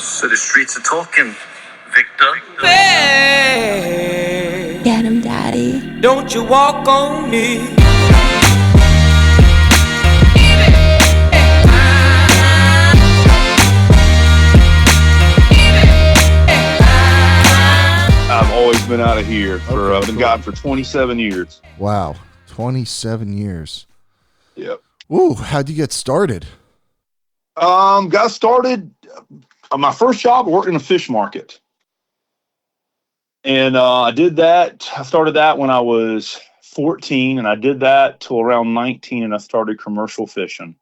So the streets are talking, Victor. Hey, Get him, daddy. don't you walk on me. I've always been out of here. I've been gone for 27 years. Wow, 27 years. Yep. Ooh, how'd you get started? Got started. My first job, I worked in a fish market, and I did that. I started that when I was 14, and I did that till around 19, and I started commercial fishing.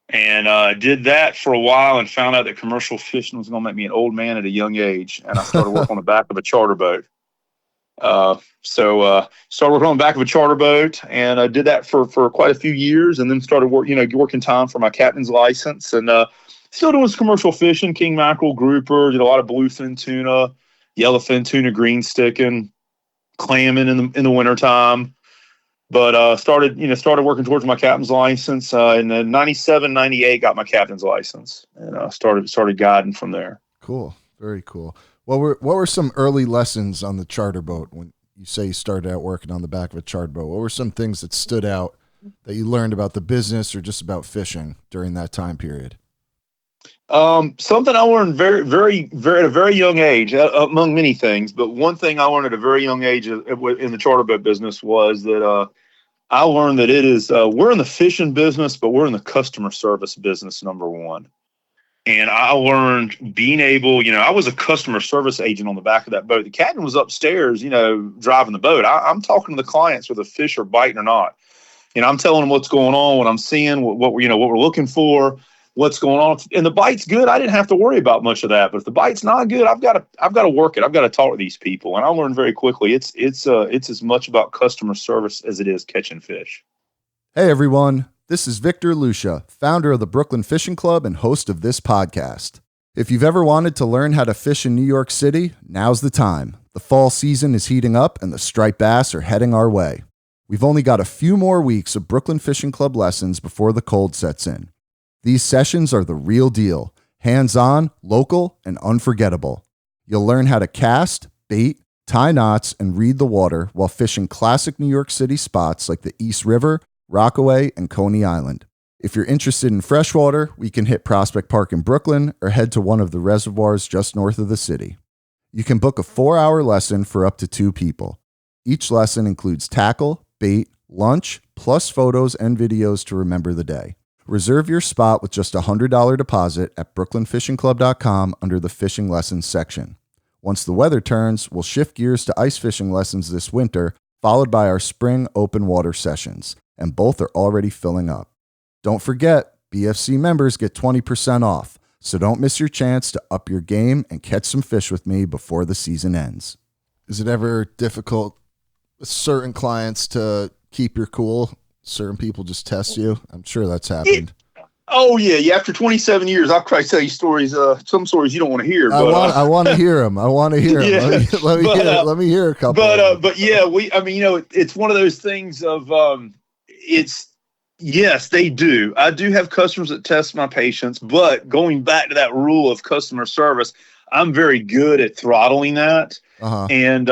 And I did that for a while and found out that commercial fishing was going to make me an old man at a young age. And I started working on the back of a charter boat. So started working on the back of a charter boat, and I did that for quite a few years, and then started working time for my captain's license, and still doing some commercial fishing, king mackerel, grouper, did a lot of bluefin tuna, yellowfin tuna, green sticking, clamming in the wintertime. But started working towards my captain's license in 97, 98, got my captain's license, and started guiding from there. Cool. Very cool. What were some early lessons on the charter boat when you say you started out working on the back of a charter boat? What were some things that stood out that you learned about the business or just about fishing during that time period? Something I learned very, very, very at a very young age, among many things, but one thing I learned at a very young age in the charter boat business was that I learned that it is we're in the fishing business, but we're in the customer service business, number one. And I learned being able, I was a customer service agent on the back of that boat. The captain was upstairs, driving the boat. I'm talking to the clients whether the fish are biting or not. I'm telling them what's going on, what I'm seeing, what we're looking for, what's going on. And the bite's good, I didn't have to worry about much of that. But if the bite's not good, I've got to work it. I've got to talk to these people. And I learned very quickly it's as much about customer service as it is catching fish. Hey everyone, this is Victor Lucia, founder of the Brooklyn Fishing Club and host of this podcast. If you've ever wanted to learn how to fish in New York City, now's the time. The fall season is heating up and the striped bass are heading our way. We've only got a few more weeks of Brooklyn Fishing Club lessons before the cold sets in. These sessions are the real deal, hands-on, local, and unforgettable. You'll learn how to cast, bait, tie knots, and read the water while fishing classic New York City spots like the East River, Rockaway, and Coney Island. If you're interested in freshwater, we can hit Prospect Park in Brooklyn or head to one of the reservoirs just north of the city. You can book a 4-hour lesson for up to 2 people. Each lesson includes tackle, bait, lunch, plus photos and videos to remember the day. Reserve your spot with just a $100 deposit at brooklynfishingclub.com under the fishing lessons section. Once the weather turns, we'll shift gears to ice fishing lessons this winter, followed by our spring open water sessions, and both are already filling up. Don't forget, BFC members get 20% off, so don't miss your chance to up your game and catch some fish with me before the season ends. Is it ever difficult with certain clients to keep your cool? Certain people just test you? I'm sure that's happened. Yeah. After 27 years, I'll try to tell you stories, some stories you don't want to hear. But, I want to hear them. Let me hear a couple. But yeah, it's one of those things of, yes, they do. I do have customers that test my patience, but going back to that rule of customer service, I'm very good at throttling that. Uh-huh. And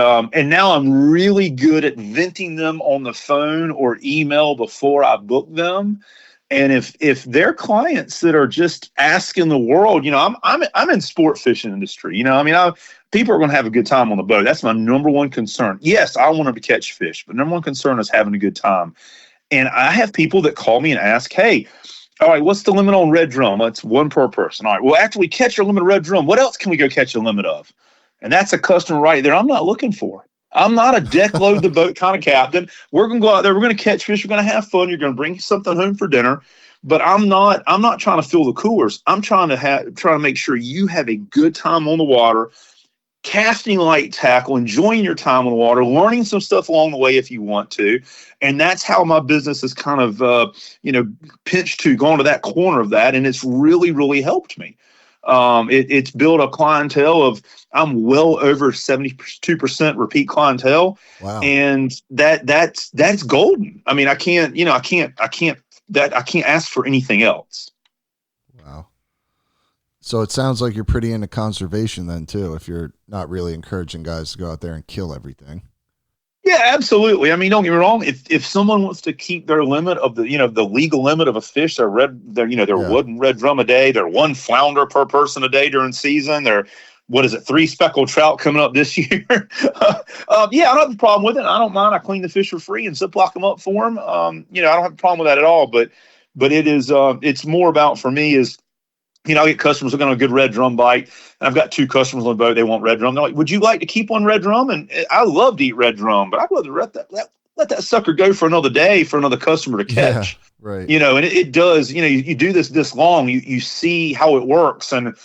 now I'm really good at venting them on the phone or email before I book them. And if they're clients that are just asking the world, I'm in sport fishing industry. People are going to have a good time on the boat. That's my number one concern. Yes, I want them to catch fish, but number one concern is having a good time. And I have people that call me and ask, hey, all right, what's the limit on red drum? It's 1 per person. All right, well, after we catch our limit of red drum, what else can we go catch a limit of? And that's a customer right there I'm not looking for. I'm not a deck load the boat kind of captain. We're going to go out there. We're going to catch fish. We're going to have fun. You're going to bring something home for dinner. But I'm not trying to fill the coolers. I'm trying to make sure you have a good time on the water, casting light tackle, enjoying your time on the water, learning some stuff along the way if you want to. And that's how my business is kind of, pinched to going to that corner of that. And it's really, really helped me. It's built a clientele of, I'm well over 72% repeat clientele. Wow. And that's golden. I mean, I can't ask for anything else. Wow. So it sounds like you're pretty into conservation then too, if you're not really encouraging guys to go out there and kill everything. Yeah, absolutely. I mean, don't get me wrong. If someone wants to keep their limit of the legal limit of a fish, their Yeah. wood and red drum a day, their one flounder per person a day during season, their what is it, 3 speckled trout coming up this year. Yeah, I don't have a problem with it. I don't mind. I clean the fish for free and ziplock them up for them. I don't have a problem with that at all. But it is it's more about for me is I get customers looking on a good red drum bite. And I've got 2 customers on the boat. They want red drum. They're like, would you like to keep one red drum? And I love to eat red drum, but I'd rather let that sucker go for another day for another customer to catch. Yeah, right. And it does, you do this long, you see how it works. And,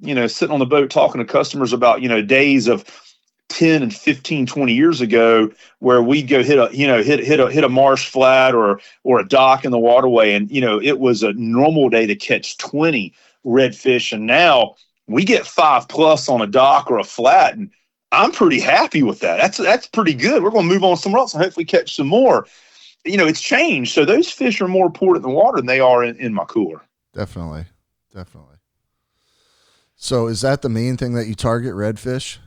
sitting on the boat talking to customers about, days of 10 and 15, 20 years ago where we'd go hit a marsh flat or a dock in the waterway. And, it was a normal day to catch 20 redfish. And now we get 5+ on a dock or a flat. And I'm pretty happy with that. That's pretty good. We're going to move on somewhere else and hopefully catch some more. It's changed. So those fish are more important in the water than they are in my cooler. Definitely. So is that the main thing that you target, redfish?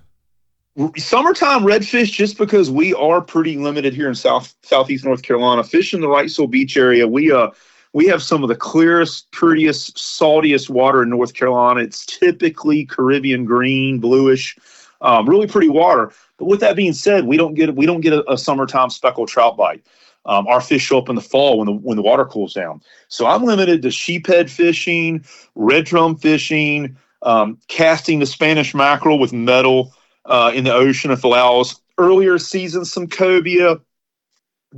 Summertime redfish, just because we are pretty limited here in southeast North Carolina. Fishing the Wrightsville Beach area, we have some of the clearest, prettiest, saltiest water in North Carolina. It's typically Caribbean green, bluish, really pretty water. But with that being said, we don't get a summertime speckled trout bite. Our fish show up in the fall when the water cools down. So I'm limited to sheephead fishing, red drum fishing, casting the Spanish mackerel with metal in the ocean if allows. Earlier seasons, some cobia,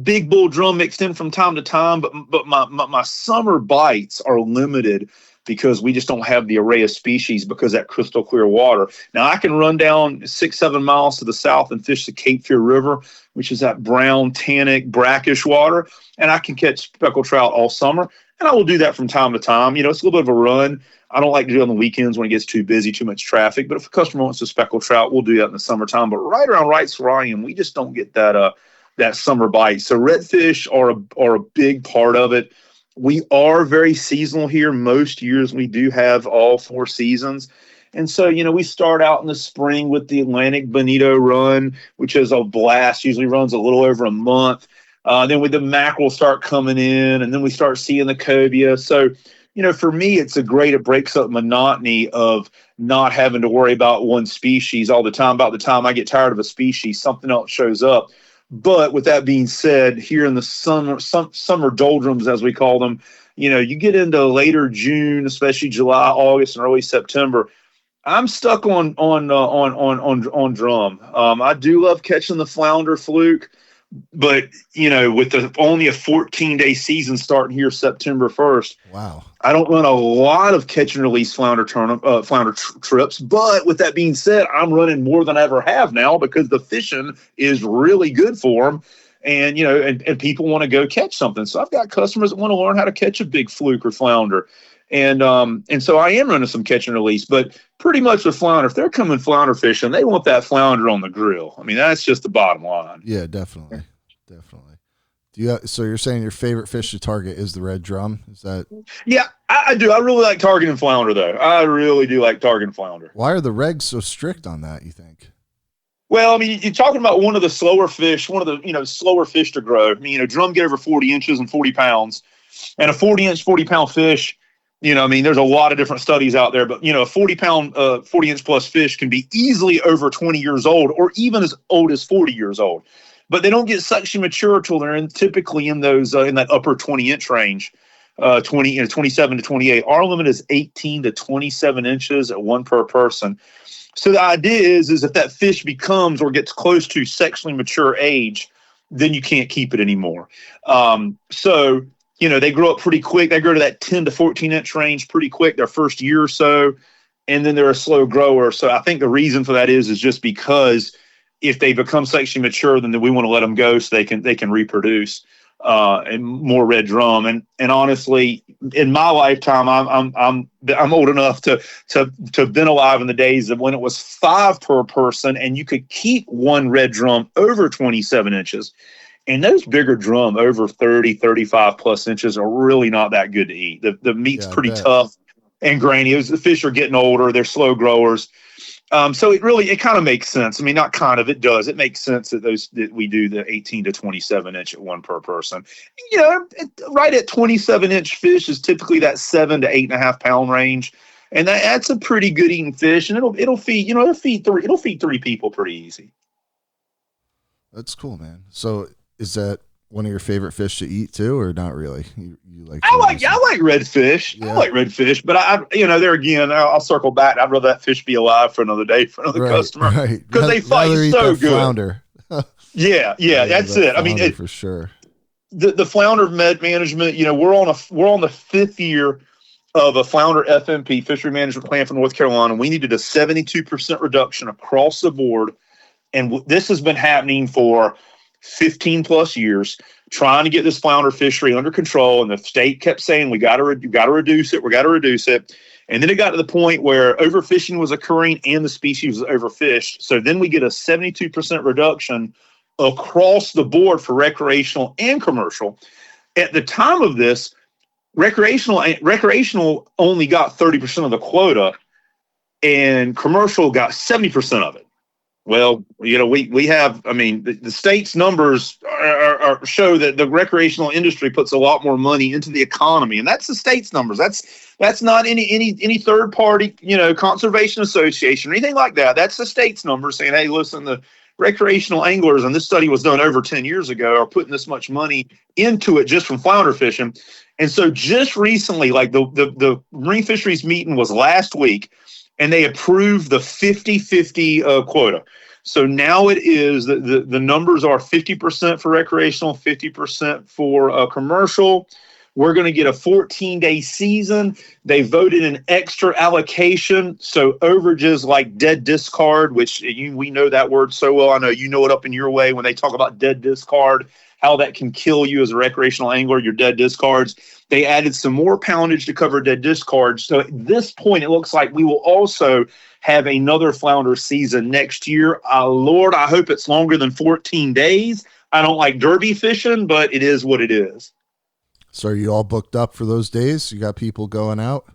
big bull drum mixed in from time to time, but my summer bites are limited because we just don't have the array of species because of that crystal clear water. Now I can run down 6-7 miles to the south and fish the Cape Fear River, which is that brown, tannic, brackish water, and I can catch speckled trout all summer. And I will do that from time to time. It's a little bit of a run. I don't like to do it on the weekends when it gets too busy, too much traffic. But if a customer wants to speckled trout, we'll do that in the summertime. But right around where I am, we just don't get that summer bite. So redfish are a big part of it. We are very seasonal here. Most years we do have all 4 seasons. And so, we start out in the spring with the Atlantic Bonito run, which is a blast, usually runs a little over a month. Then with the mackerel start coming in, and then we start seeing the cobia. So, for me, it breaks up monotony of not having to worry about one species all the time. About the time I get tired of a species, something else shows up. But with that being said, here in the summer doldrums, as we call them, you get into later June, especially July, August, and early September. I'm stuck on drum. I do love catching the flounder fluke, but with only a 14-day season starting here September 1st. Wow. I don't run a lot of catch and release flounder trips, but with that being said, I'm running more than I ever have now because the fishing is really good for them, and and people want to go catch something. So I've got customers that want to learn how to catch a big fluke or flounder, and so I am running some catch and release. But pretty much with flounder, if they're coming flounder fishing, they want that flounder on the grill. I mean, that's just the bottom line. Yeah, definitely. So you're saying your favorite fish to target is the red drum? Is that? Yeah, I do. I really like targeting flounder, though. I really do like targeting flounder. Why are the regs so strict on that, you think? Well, I mean, you're talking about one of the slower fish to grow. I mean, drum get over 40 inches and 40 pounds. And a 40-inch, 40-pound fish, there's a lot of different studies out there. But, a 40-pound, 40-inch plus fish can be easily over 20 years old or even as old as 40 years old. But they don't get sexually mature until they're typically in those in that upper 20-inch range, 27 to 28. Our limit is 18 to 27 inches at 1 per person. So the idea is if that fish becomes or gets close to sexually mature age, then you can't keep it anymore. So they grow up pretty quick. They grow to that 10 to 14-inch range pretty quick their first year or so, and then they're a slow grower. So I think the reason for that is just because if they become sexually mature, then we want to let them go so they can reproduce and more red drum. And honestly, in my lifetime, I'm old enough to have been alive in the days of when it was 5 per person, and you could keep one red drum over 27 inches. And those bigger drum over 30, 35 plus inches are really not that good to eat. The meat's pretty tough. and grainy. The fish are getting older. They're slow growers. So it kind of makes sense. I mean, not kind of, it does. It makes sense that we do the 18 to 27 inch at one per person. Right at 27 inch fish is typically that 7 to 8.5 pound range. And that's a pretty good eating fish. And it'll feed three people pretty easy. That's cool, man. So is that one of your favorite fish to eat too, or not really? You like? I like redfish. Yeah. I like redfish, but there again, I'll circle back. I'd rather that fish be alive for another day for another customer, because they fight so good. Flounder. yeah, that's it. I mean, for sure. The flounder management. We're on the 5th year of a flounder FMP, fishery management plan for North Carolina. We needed a 72% reduction across the board, and this has been happening for 15 plus years, trying to get this flounder fishery under control. And the state kept saying, we got to reduce it. And then it got to the point where overfishing was occurring and the species was overfished. So then we get a 72% reduction across the board for recreational and commercial. At the time of this, recreational only got 30% of the quota, and commercial got 70% of it. Well, we have, the state's numbers show that the recreational industry puts a lot more money into the economy, and that's the state's numbers. That's not any third party, conservation association or anything like that. That's the state's numbers saying, hey, listen, the recreational anglers, and this study was done over 10 years ago, are putting this much money into it just from flounder fishing. And so just recently, like the marine fisheries meeting was last week, and they approved the 50-50 quota. So now it is the numbers are 50% for recreational, 50% for commercial. We're going to get a 14-day season. They voted an extra allocation. So overages like dead discard, which we know that word so well. I know you know it up in your way when they talk about dead discard, how that can kill you as a recreational angler, your dead discards. They added some more poundage to cover dead discards. So at this point, it looks like we will also have another flounder season next year. Lord, I hope it's longer than 14 days. I don't like derby fishing, but it is what it is. So are you all booked up for those days? You got people going out?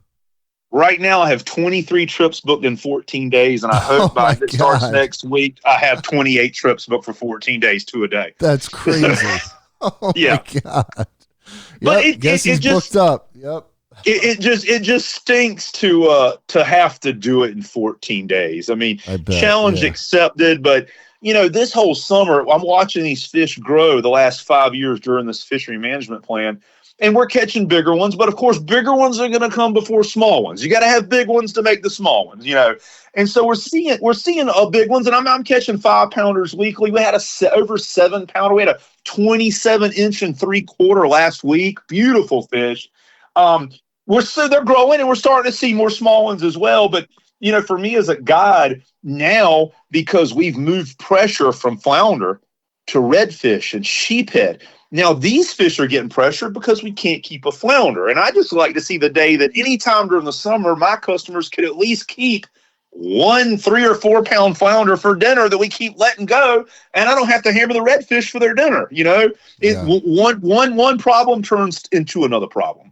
Right now, I have 23 trips booked in 14 days, and I hope by it starts next week, I have 28 trips booked for 14 days, 2 a day. That's crazy. Oh, yeah. My God. But yep, guess he's booked up. Yep. It just stinks to have to do it in 14 days. I mean, challenge accepted, but this whole summer I'm watching these fish grow the last 5 years during this fishery management plan, and we're catching bigger ones. But of course, bigger ones are going to come before small ones. You got to have big ones to make the small ones, And so we're seeing big ones, and I'm catching 5 pounders weekly. We had over 7 pounder. We had a 27-inch and 3/4 last week. Beautiful fish. They're growing, and we're starting to see more small ones as well. But for me as a guide now, because we've moved pressure from flounder to redfish and sheephead, now these fish are getting pressure because we can't keep a flounder. And I just like to see the day that anytime during the summer, my customers could at least keep 1 3 or 4 pound flounder for dinner that we keep letting go, and I don't have to hammer the redfish for their dinner. One problem turns into another problem.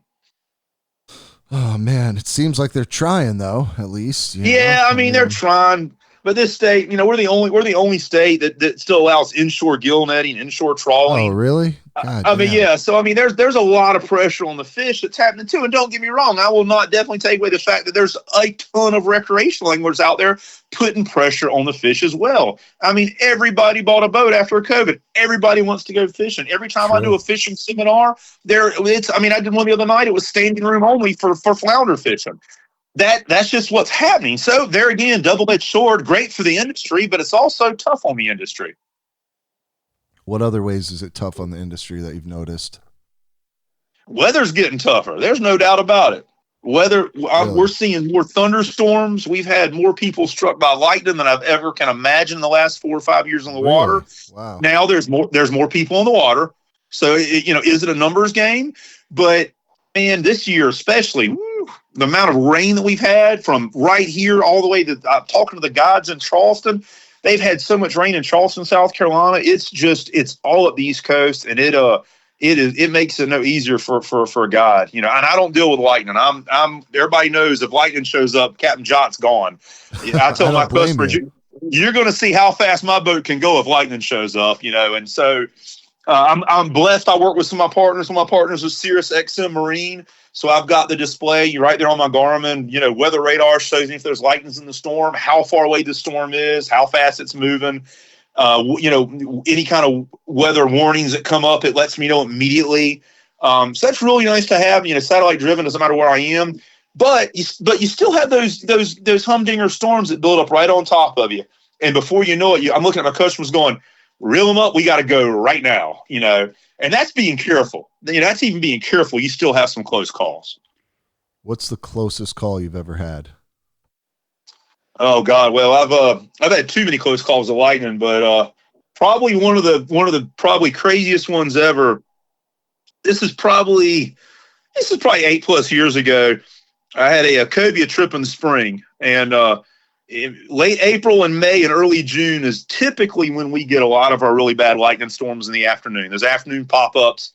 Oh man, it seems like they're trying though, at least. They're trying. But this state, we're the only state that still allows inshore gill netting, inshore trawling. Oh, really? So there's a lot of pressure on the fish that's happening too. And don't get me wrong, I will not definitely take away the fact that there's a ton of recreational anglers out there putting pressure on the fish as well. Everybody bought a boat after COVID. Everybody wants to go fishing. Every time I do a fishing seminar, I did one the other night. It was standing room only for flounder fishing. That's just what's happening. So there again, double-edged sword, great for the industry, but it's also tough on the industry. What other ways is it tough on the industry that you've noticed? Weather's getting tougher. There's no doubt about it. We're seeing more thunderstorms. We've had more people struck by lightning than I've ever can imagine in the last 4 or 5 years on the water. Wow. Now there's more people on the water. So, is it a numbers game? But man, this year especially, the amount of rain that we've had from right here all the way to talking to the guides in Charleston, they've had so much rain in Charleston, South Carolina. It's all up the East Coast, and it makes it no easier for a guide, and I don't deal with lightning. Everybody knows if lightning shows up, Captain Jot's gone. I tell my customers, you're going to see how fast my boat can go if lightning shows up, and so I'm blessed. I work with some of my partners. One of my partners is Sirius XM Marine. So I've got the display right there on my Garmin. Weather radar shows me if there's lightnings in the storm, how far away the storm is, how fast it's moving. Any kind of weather warnings that come up, it lets me know immediately. So that's really nice to have. Satellite driven, doesn't matter where I am. But you still have those humdinger storms that build up right on top of you. And before you know it, I'm looking at my customers going, reel them up. We got to go right now, and that's being careful. That's even being careful. You still have some close calls. What's the closest call you've ever had? Oh God. Well, I've had too many close calls of lightning, but probably one of the probably craziest ones ever. This is probably 8+ years ago. I had a cobia trip in the spring, and late April and May and early June is typically when we get a lot of our really bad lightning storms in the afternoon. There's afternoon pop-ups.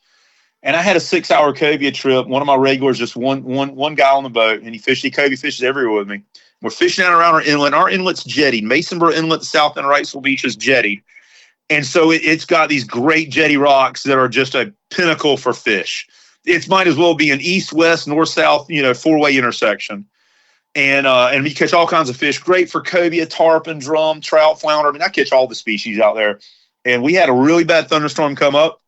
And I had a 6-hour cobia trip. One of my regulars, just one guy on the boat, and he cobia fishes everywhere with me. We're fishing out around our inlet. Our inlet's jettied. Masonboro Inlet, south end of Wrightsville Beach is jettied. And so it's got these great jetty rocks that are just a pinnacle for fish. It might as well be an east-west, north-south, 4-way intersection. And we catch all kinds of fish. Great for cobia, tarpon, drum, trout, flounder. I mean, I catch all the species out there. And we had a really bad thunderstorm come up.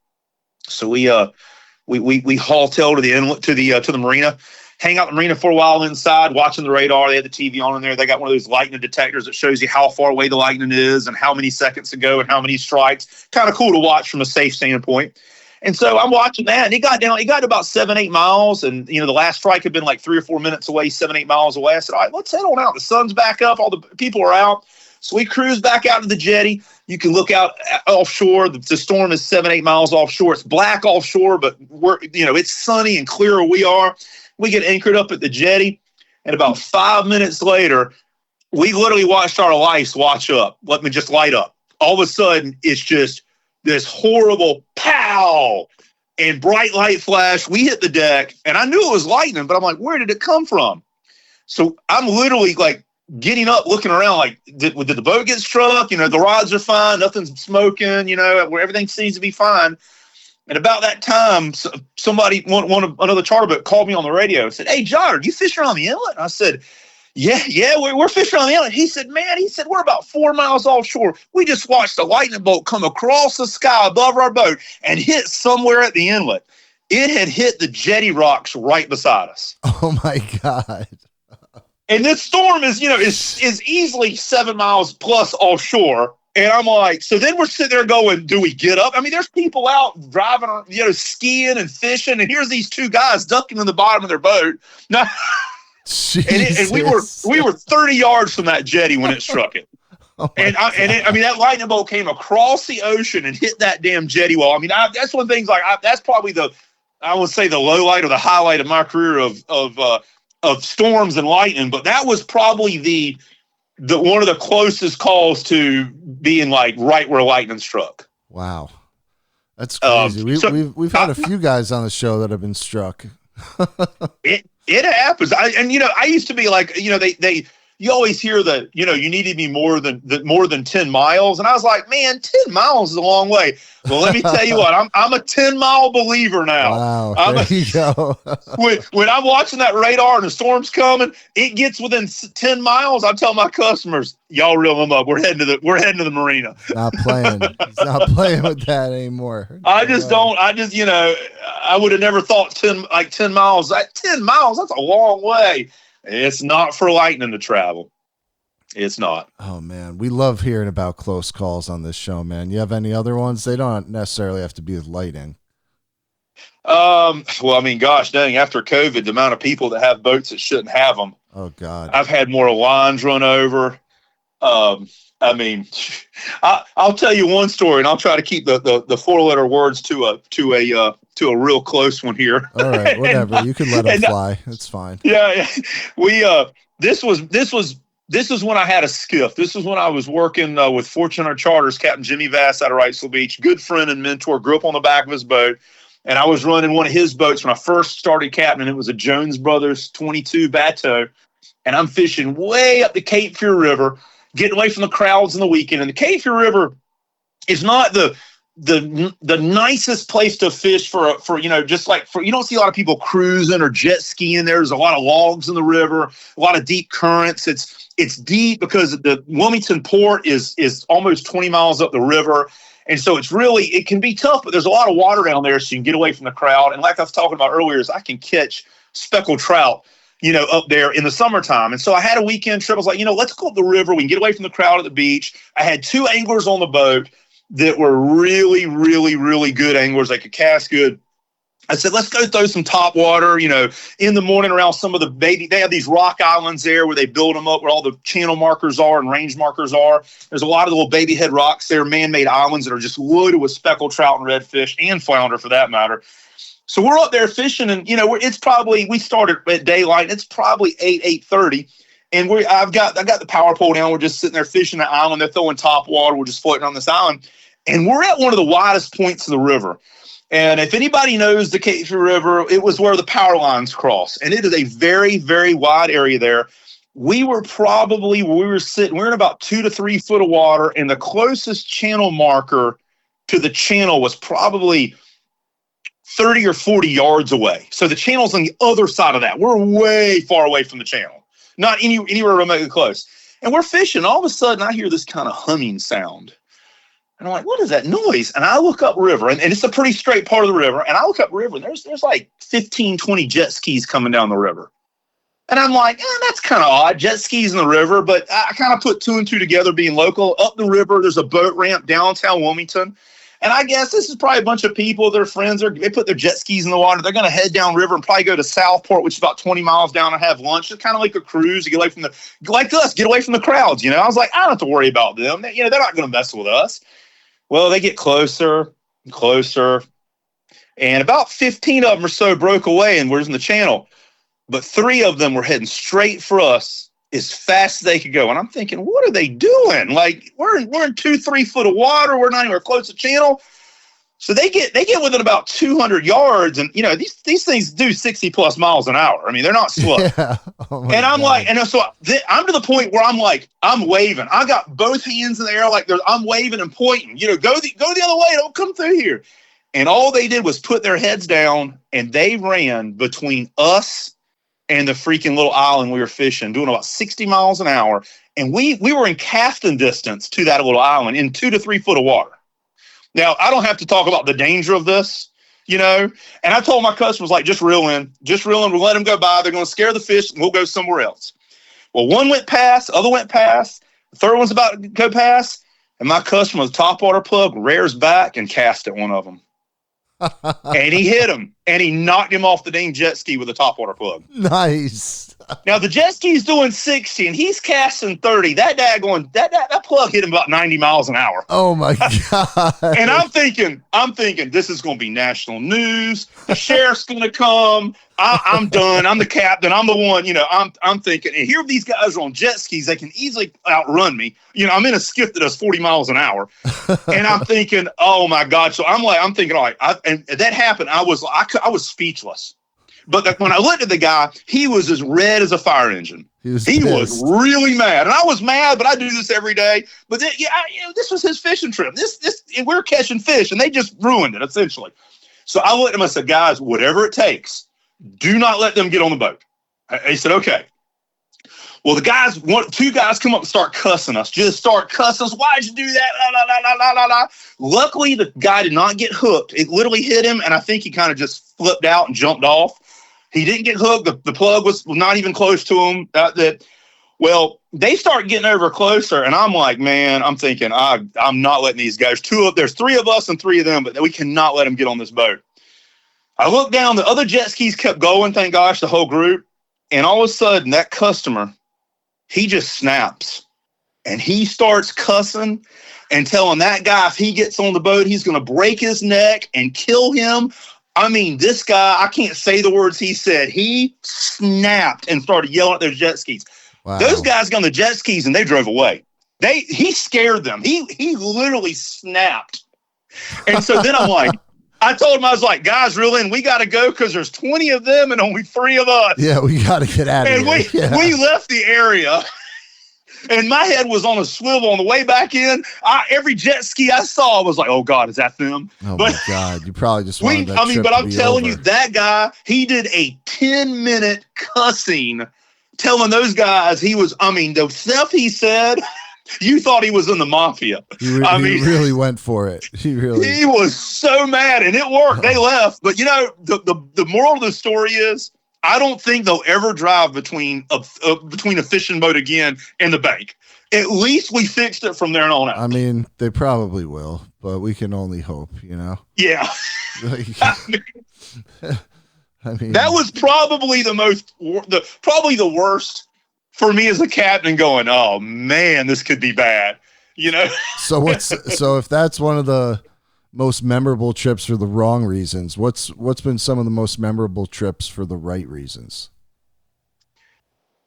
So we haul tail to the inlet, to the marina, hang out the marina for a while inside, watching the radar. They had the TV on in there. They got one of those lightning detectors that shows you how far away the lightning is and how many seconds ago and how many strikes. Kind of cool to watch from a safe standpoint. And so I'm watching that, and it got to about 7-8 miles. And, the last strike had been like 3 or 4 minutes away, 7-8 miles away. I said, all right, let's head on out. The sun's back up. All the people are out. So we cruise back out to the jetty. You can look out offshore. The storm is 7-8 miles offshore. It's black offshore, but it's sunny and clear where we are. We get anchored up at the jetty, and about 5 minutes later, we literally watched our lights watch up. Let me just light up. All of a sudden, it's just this horrible pow and bright light flash. We hit the deck, and I knew it was lightning, but I'm like, where did it come from? So I'm literally like getting up, looking around, like, did the boat get struck? The rods are fine, nothing's smoking, where everything seems to be fine. And about that time, somebody, another charter boat called me on the radio and said, "Hey, Jot, are you fishing on the inlet?" And I said, Yeah, we're fishing on the inlet. He said, we're about 4 miles offshore. We just watched a lightning bolt come across the sky above our boat and hit somewhere at the inlet. It had hit the jetty rocks right beside us. Oh my God. And this storm is easily 7 miles plus offshore. And I'm like, so then we're sitting there going, do we get up? I mean, there's people out driving, skiing and fishing. And here's these two guys ducking in the bottom of their boat. Now, and we were 30 yards from that jetty when it struck it. That lightning bolt came across the ocean and hit that damn jetty wall. I mean, that's one of the things, that's probably the low light or the highlight of my career of storms and lightning. But that was probably the one of the closest calls to being like right where lightning struck. Wow. That's crazy. We've had a few guys on the show that have been struck. It happens. I used to be like, you always hear that, you need to be more than 10 miles. And I was like, man, 10 miles is a long way. Well, let me tell you what, I'm a 10-mile believer now. Wow, there you go. when I'm watching that radar and the storm's coming, it gets within 10 miles. I tell my customers, y'all reel them up. We're heading to the marina. Not playing. He's not playing with that anymore. I would have never thought 10 miles. 10 miles, that's a long way. It's not for lightning to travel. It's not. Oh, man. We love hearing about close calls on this show, man. You have any other ones? They don't necessarily have to be with lightning. Well, I mean, gosh dang, after COVID, the amount of people that have boats that shouldn't have them. Oh, God. I've had more lines run over. I'll tell you one story, and I'll try to keep the 4-letter words to a real close one here. All right, whatever. You can let them fly. It's fine. Yeah. This was when I had a skiff. This was when I was working with Fortune Charters, Captain Jimmy Vass out of Wrightsville Beach, good friend and mentor, grew up on the back of his boat. And I was running one of his boats when I first started captaining. It was a Jones Brothers 22 Bateau. And I'm fishing way up the Cape Fear River, getting away from the crowds in the weekend. And the Cape Fear River is not the nicest place to fish for just like for, you don't see a lot of people cruising or jet skiing. There's a lot of logs in the river, a lot of deep currents. It's deep because the Wilmington port is almost 20 miles up the river. And so it can be tough, but there's a lot of water down there, so you can get away from the crowd. And like I was talking about earlier, is I can catch speckled trout, up there in the summertime. And so I had a weekend trip. I was like, let's go up the river. We can get away from the crowd at the beach. I had 2 anglers on the boat that were really, really, really good anglers. They could cast good. I said, let's go throw some top water, in the morning around some of they have these rock islands there where they build them up where all the channel markers are and range markers are. There's a lot of little baby head rocks there, man-made islands that are just loaded with speckled trout and redfish and flounder for that matter. So we're up there fishing and, we started at daylight. And it's probably 8:30. And I've got the power pole down. We're just sitting there fishing the island. They're throwing top water. We're just floating on this island. And we're at one of the widest points of the river. And if anybody knows the Cape Fear River, it was where the power lines cross. And it is a very, very wide area there. We were we're in about 2 to 3 foot of water. And the closest channel marker to the channel was probably 30 or 40 yards away. So the channel's on the other side of that. We're way far away from the channel, not anywhere remotely close. And we're fishing. All of a sudden, I hear this kind of humming sound. And I'm like, what is that noise? And I look up river, and it's a pretty straight part of the river. And I look up river, and there's like 15, 20 jet skis coming down the river. And I'm like, that's kind of odd, jet skis in the river. But I kind of put 2 and 2 together being local. Up the river, there's a boat ramp downtown Wilmington. And I guess this is probably a bunch of people, their friends, they put their jet skis in the water. They're going to head down river and probably go to Southport, which is about 20 miles down, and have lunch. It's kind of like a cruise to get away from get away from the crowds. I was like, I don't have to worry about them. They're not going to mess with us. Well, they get closer and closer. And about 15 of them or so broke away and were in the channel. But 3 of them were heading straight for us as fast as they could go. And I'm thinking, what are they doing? Like, we're in 2, 3 foot of water. We're not anywhere close to channel. So they get within about 200 yards. And, these things do 60 plus miles an hour. I mean, they're not slow. Yeah. Oh and I'm God. Like, and so I'm to the point where I'm like, I'm waving. I got both hands in the air. Like I'm waving and pointing, go the other way. Don't come through here. And all they did was put their heads down and they ran between us and the freaking little island we were fishing, doing about 60 miles an hour. And we were in casting distance to that little island in 2 to 3 foot of water. Now, I don't have to talk about the danger of this, and I told my customers, like, just reel in, we'll let them go by. They're going to scare the fish and we'll go somewhere else. Well, one went past, the other went past, the third one's about to go past. And my customer with a topwater plug rears back and cast at one of them. And he hit him, and he knocked him off the dang jet ski with a topwater plug. Nice. Now the jet ski's doing 60, and he's casting 30. That plug hit him about 90 miles an hour. Oh my God! And I'm thinking, this is going to be national news. The sheriff's going to come. I'm done. I'm the captain. I'm the one. I'm thinking, and here these guys are on jet skis. They can easily outrun me. I'm in a skiff that does 40 miles an hour, and I'm thinking, oh my God. So I'm thinking, all right. And that happened. I was speechless. But when I looked at the guy, he was as red as a fire engine. He was really mad, and I was mad. But I do this every day. But this was his fishing trip. And we're catching fish, and they just ruined it essentially. So I looked at him and said, guys, whatever it takes, do not let them get on the boat. He said, okay. Well, 2 guys come up and start cussing us. Just start cussing us. Why'd you do that? La, la, la, la, la, la. Luckily, the guy did not get hooked. It literally hit him, and I think he kind of just flipped out and jumped off. He didn't get hooked. The plug was not even close to him. Well, they start getting over closer, and I'm like, man, I'm thinking, I'm not letting these guys. There's 3 of us and 3 of them, but we cannot let them get on this boat. I looked down. The other jet skis kept going, thank gosh, the whole group. And all of a sudden, that customer, he just snaps. And he starts cussing and telling that guy if he gets on the boat, he's going to break his neck and kill him. I mean, this guy, I can't say the words he said. He snapped and started yelling at those jet skis. Wow. Those guys got on the jet skis and they drove away. He scared them. He literally snapped. And so then I'm like, I told him, I was like, guys, reel in. We got to go because there's 20 of them and only 3 of us. Yeah, we got to get out of And here. we left the area. And my head was on a swivel on the way back in. Every jet ski I saw was like, oh, God, is that them? Oh, but my God. You probably just wanted that trip but to I'm be telling over. you, that guy, he did a 10-minute cussing telling those guys the stuff he said, you thought he was in the mafia. He really went for it. He was so mad, and it worked. They left. But, the moral of the story is, I don't think they'll ever drive between a fishing boat again and the bank. At least we fixed it from there on out. I mean, they probably will, but we can only hope, Yeah. I mean, that was probably the worst for me as a captain going, oh man, this could be bad. So if that's one of the most memorable trips for the wrong reasons, what's been some of the most memorable trips for the right reasons?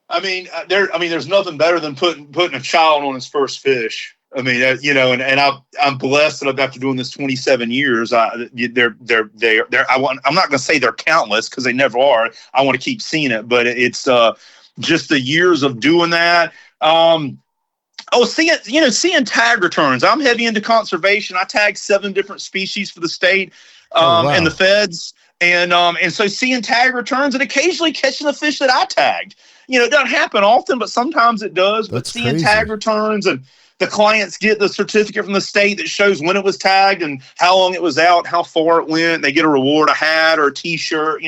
There's nothing better than putting a child on his first fish. I'm blessed that after doing this 27 years, I'm not going to say they're countless because they never are. I want to keep seeing it, but it's just the years of doing that. Seeing tag returns. I'm heavy into conservation. I tag 7 different species for the state and the feds. And so seeing tag returns and occasionally catching a fish that I tagged. It doesn't happen often, but sometimes it does. But seeing crazy. Tag returns and the clients get the certificate from the state that shows when it was tagged and how long it was out, how far it went. They get a reward, a hat or a T-shirt,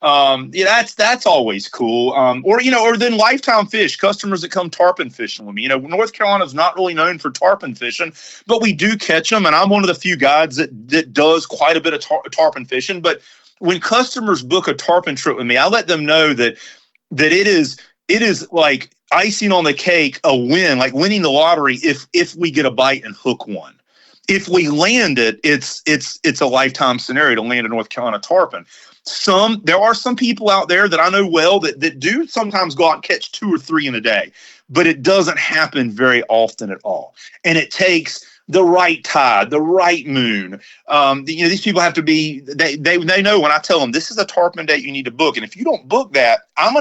that's always cool. Or then lifetime fish, customers that come tarpon fishing with me. North Carolina is not really known for tarpon fishing, but we do catch them. And I'm one of the few guides that does quite a bit of tarpon fishing. But when customers book a tarpon trip with me, I let them know that it is like icing on the cake, a win, like winning the lottery if we get a bite and hook one. If we land it, it's a lifetime scenario to land a North Carolina tarpon. There are some people out there that I know well that do sometimes go out and catch 2 or 3 in a day, but it doesn't happen very often at all. And it takes the right tide, the right moon. These people have to be, they know when I tell them this is a tarpon date you need to book. And if you don't book that, I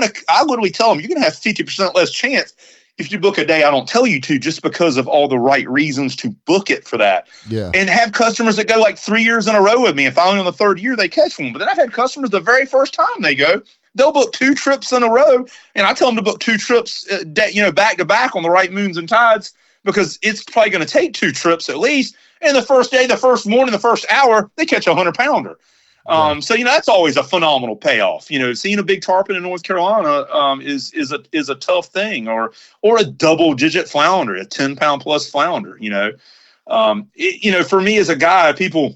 literally tell them you're going to have 50% less chance if you book a day I don't tell you to, just because of all the right reasons to book it for that. Yeah. And have customers that go like 3 years in a row with me, and finally on the 3rd year they catch one. But then I've had customers the very first time they go, they'll book 2 trips in a row, and I tell them to book 2 trips back to back on the right moons and tides, because it's probably going to take 2 trips at least. And the first day, the first morning, the first hour, they catch a 100-pounder. So that's always a phenomenal payoff. Seeing a big tarpon in North Carolina is a tough thing, or a double-digit flounder, a 10-pound plus flounder. For me as a guy, people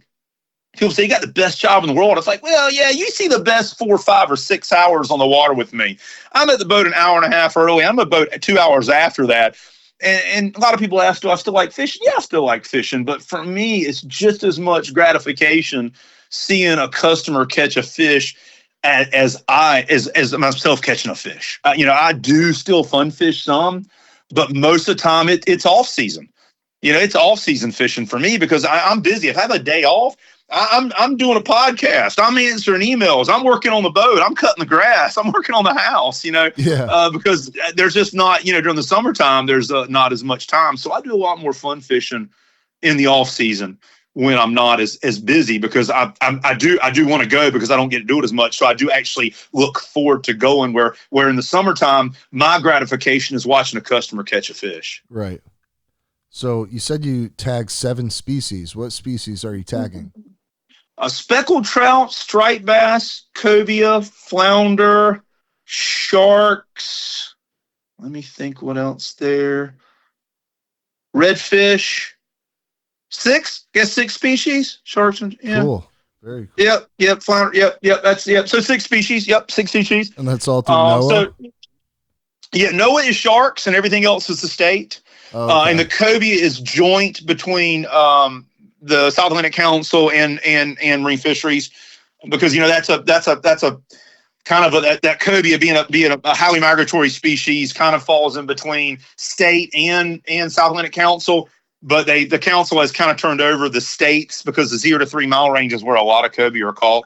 say you got the best job in the world. It's like, well, yeah, you see the best 4, 5, or 6 hours on the water with me. I'm at the boat an hour and a half early. I'm at the boat 2 hours after that. And a lot of people ask, do I still like fishing? Yeah, I still like fishing. But for me, it's just as much gratification seeing a customer catch a fish as myself catching a fish. I do still fun fish some, but most of the time it's off season. It's off season fishing for me because I'm busy. If I have a day off, I'm doing a podcast. I'm answering emails. I'm working on the boat. I'm cutting the grass. I'm working on the house, because there's just not, during the summertime, there's not as much time. So I do a lot more fun fishing in the off season when I'm not as busy, because I do want to go because I don't get to do it as much. So I do actually look forward to going where in the summertime, my gratification is watching a customer catch a fish. Right. So you said you tag 7 species. What species are you tagging? Speckled trout, striped bass, cobia, flounder, sharks. Let me think what else there. Redfish. 6? Guess 6 species. Sharks and Cool. Very cool. Yep. Flounder. Yep. So 6 species. Yep. 6 species. And that's all through NOAA? NOAA is sharks and everything else is the state. Okay. And the cobia is joint between the South Atlantic Council and Marine Fisheries, because that's a kind of that cobia being a highly migratory species kind of falls in between state and South Atlantic Council. but the council has kind of turned over the states because the 0 to 3 mile range is where a lot of cobia are caught.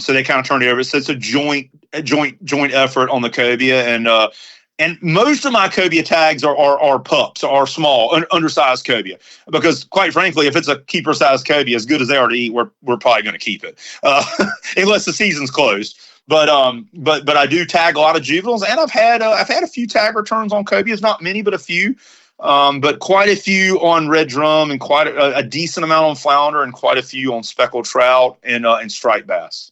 So they kind of turned it over. So it's a joint effort on the cobia, and most of my cobia tags are pups, are small, undersized cobia. Because quite frankly, if it's a keeper sized cobia, as good as they are to eat, we're probably going to keep it, unless the season's closed. But I do tag a lot of juveniles, and I've had a few tag returns on cobias, not many, but a few. But quite a few on red drum, and quite a decent amount on flounder, and quite a few on speckled trout and striped bass.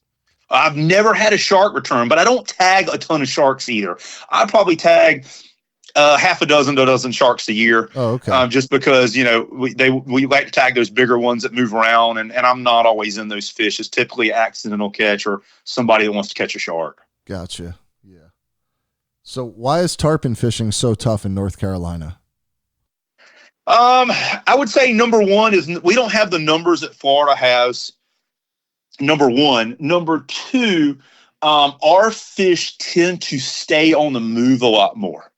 I've never had a shark return, but I don't tag a ton of sharks either. I probably tag half a dozen to a dozen sharks a year. Oh, okay. Just because, we like to tag those bigger ones that move around, and I'm not always in those fish. It's typically accidental catch or somebody that wants to catch a shark. Gotcha. Yeah. So why is tarpon fishing so tough in North Carolina? I would say number one is we don't have the numbers that Florida has. Number one. Number two, our fish tend to stay on the move a lot more.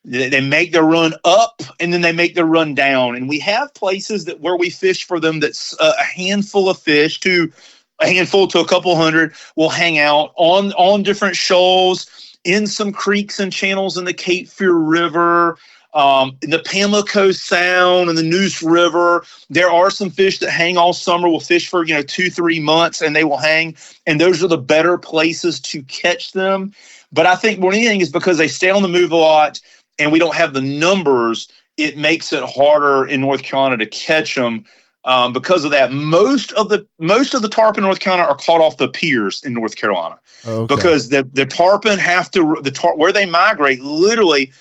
They make their run up and then they make their run down. And we have places where we fish for them that's a handful of fish to a handful to a couple hundred will hang out on different shoals, in some creeks and channels in the Cape Fear River, in the Pamlico Sound and the Neuse River. There are some fish that hang all summer. We'll fish for 2-3 months and they will hang, and those are the better places to catch them. But I think more than anything is because they stay on the move a lot and we don't have the numbers. It makes it harder in North Carolina to catch them. Because of that, most of the tarpon in North Carolina are caught off the piers in North Carolina. Okay. Because the tarpon where they migrate, literally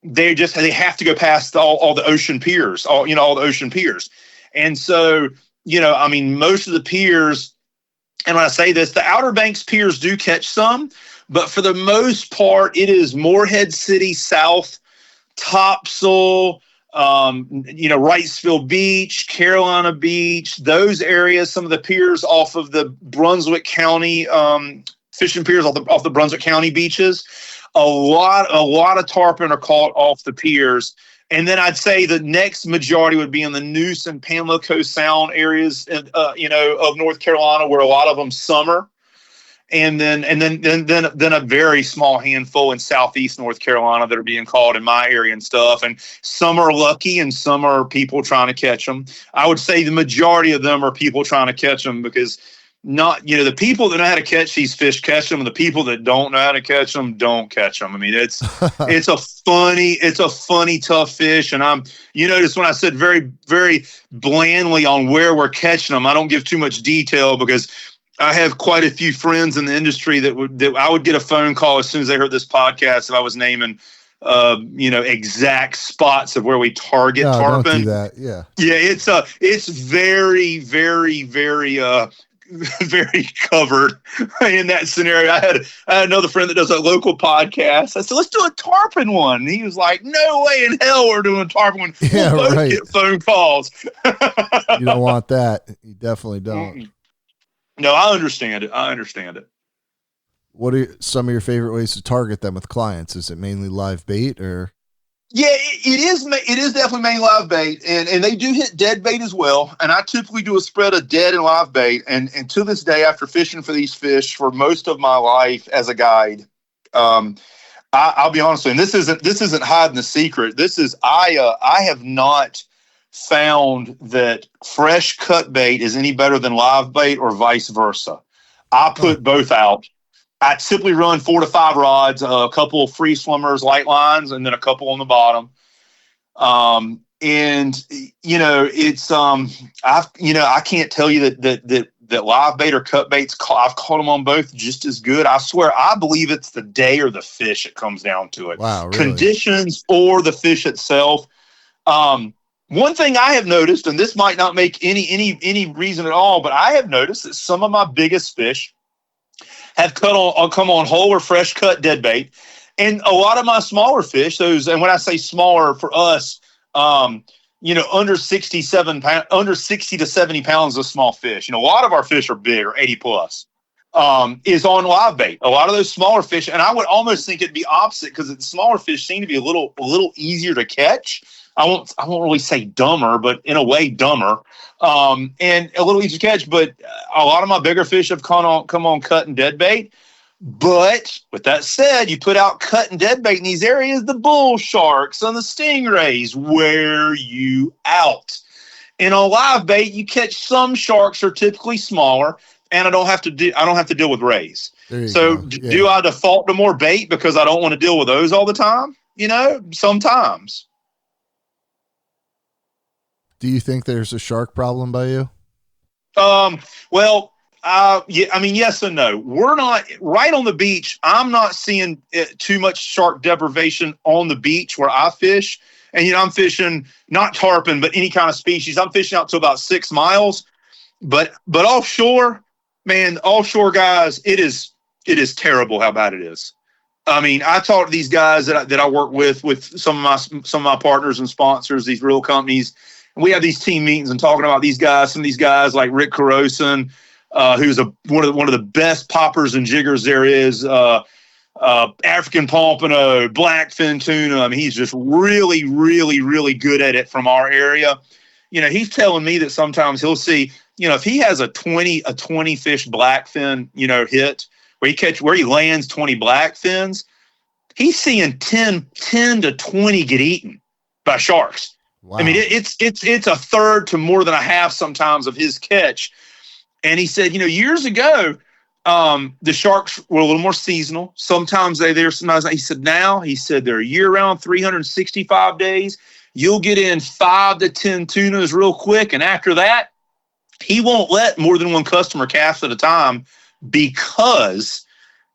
they have to go past all the ocean piers, all the ocean piers. And so, most of the piers, and when I say this, the Outer Banks piers do catch some, but for the most part, it is Morehead City South, Topsail, Wrightsville Beach, Carolina Beach, those areas, some of the piers off of the Brunswick County, fishing piers off the Brunswick County beaches. A lot of tarpon are caught off the piers. And then I'd say the next majority would be in the Neuse and Pamlico Sound areas, of North Carolina, where a lot of them summer. And then a very small handful in southeast North Carolina that are being caught in my area and stuff. And some are lucky and some are people trying to catch them. I would say the majority of them are people trying to catch them, because the people that know how to catch these fish catch them, and the people that don't know how to catch them don't catch them. I mean, it's a funny, tough fish. And you notice when I said very, very blandly on where we're catching them, I don't give too much detail, because I have quite a few friends in the industry that I would get a phone call as soon as they heard this podcast if I was naming, exact spots of where we target tarpon. Don't do that. Yeah. Yeah. It's very, very, very, very covered in that scenario. I had another friend that does a local podcast. I said, let's do a tarpon one. And he was like, no way in hell we're doing a tarpon one. Yeah, we'll both right. get phone calls. You don't want that. You definitely don't. Mm-mm. No, I understand it. What are some of your favorite ways to target them with clients? Is it mainly live bait or? Yeah, it is. It is definitely mainly live bait, and they do hit dead bait as well. And I typically do a spread of dead and live bait. And to this day, after fishing for these fish for most of my life as a guide, I'll be honest with you, and this isn't hiding the secret. This is I have not found that fresh cut bait is any better than live bait or vice versa. I put both out. I simply run 4 to 5 rods, a couple of free swimmers, light lines, and then a couple on the bottom. I can't tell you that live bait or cut baits, I've caught them on both just as good. I swear, I believe it's the day or the fish. It comes down to it. Wow, really? Conditions or the fish itself. One thing I have noticed, and this might not make any reason at all, but I have noticed that some of my biggest fish have come on whole or fresh cut dead bait, and a lot of my smaller fish, and when I say smaller for us, under 60 to 70 pounds of small fish. A lot of our fish are big or 80 plus. Is on live bait. A lot of those smaller fish, and I would almost think it'd be opposite, because the smaller fish seem to be a little easier to catch. I won't really say dumber, but in a way dumber, and a little easier to catch. But a lot of my bigger fish have come on cut and dead bait. But with that said, you put out cut and dead bait in these areas, the bull sharks and the stingrays wear you out. And on live bait, you catch some sharks are typically smaller, and I don't have to deal with rays. So Yeah. do I default to more bait because I don't want to deal with those all the time? Sometimes. Do you think there's a shark problem by you? Well, yeah, I mean, yes and no. We're not right on the beach. I'm not seeing too much shark deprivation on the beach where I fish. And, I'm fishing not tarpon, but any kind of species. I'm fishing out to about 6 miles. But offshore, man, offshore guys, it is terrible how bad it is. I mean, I talk to these guys that I work with some of my partners and sponsors, these real companies. And we have these team meetings and talking about these guys. Some of these guys like Rick Carosin, who's one of the best poppers and jiggers there is. African pompano, blackfin tuna. I mean, he's just really, really, really good at it from our area. He's telling me that sometimes he'll see, if he has a 20 fish blackfin, hit where he lands 20 blackfins, he's seeing 10 to 20 get eaten by sharks. Wow. I mean, it's a third to more than a half sometimes of his catch. And he said, years ago, the sharks were a little more seasonal. Sometimes they're there, sometimes not. He said they're year-round, 365 days. You'll get in 5 to 10 tunas real quick, and after that, he won't let more than one customer cast at a time, because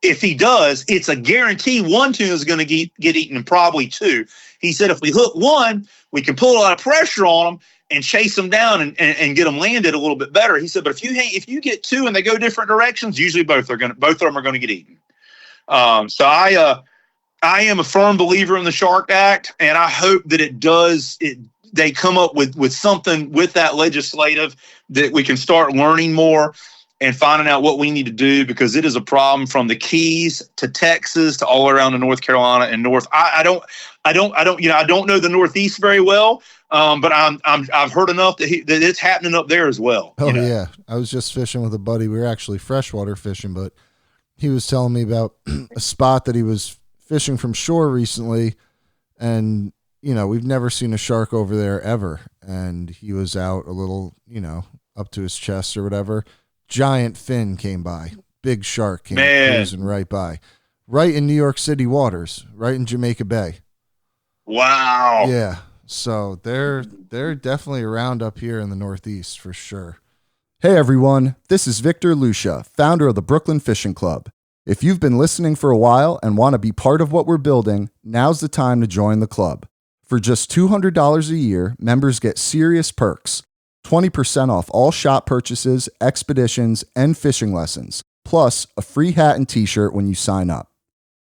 if he does, it's a guarantee one tuna is going to get eaten, and probably 2. He said if we hook one, we can pull a lot of pressure on them and chase them down and get them landed a little bit better. He said, but if you get 2 and they go different directions, usually both of them are going to get eaten. So I am a firm believer in the Shark Act, and I hope that they come up with something with that legislative that we can start learning more and finding out what we need to do, because it is a problem from the Keys to Texas to all around the North Carolina and North. I don't know the Northeast very well, but I've heard enough that it's happening up there as well. Oh yeah, I was just fishing with a buddy. We were actually freshwater fishing, but he was telling me about a spot that he was fishing from shore recently, and we've never seen a shark over there ever. And he was out a little, up to his chest or whatever. Giant fin came by. Big shark came cruising right by. Right in New York City waters, right in Jamaica Bay. Wow. Yeah. So they're definitely around up here in the Northeast for sure. Hey everyone, this is Victor Lucia, founder of the Brooklyn Fishing Club. If you've been listening for a while and want to be part of what we're building, now's the time to join the club. For just $200 a year, members get serious perks. 20% off all shop purchases, expeditions, and fishing lessons, plus a free hat and t-shirt when you sign up.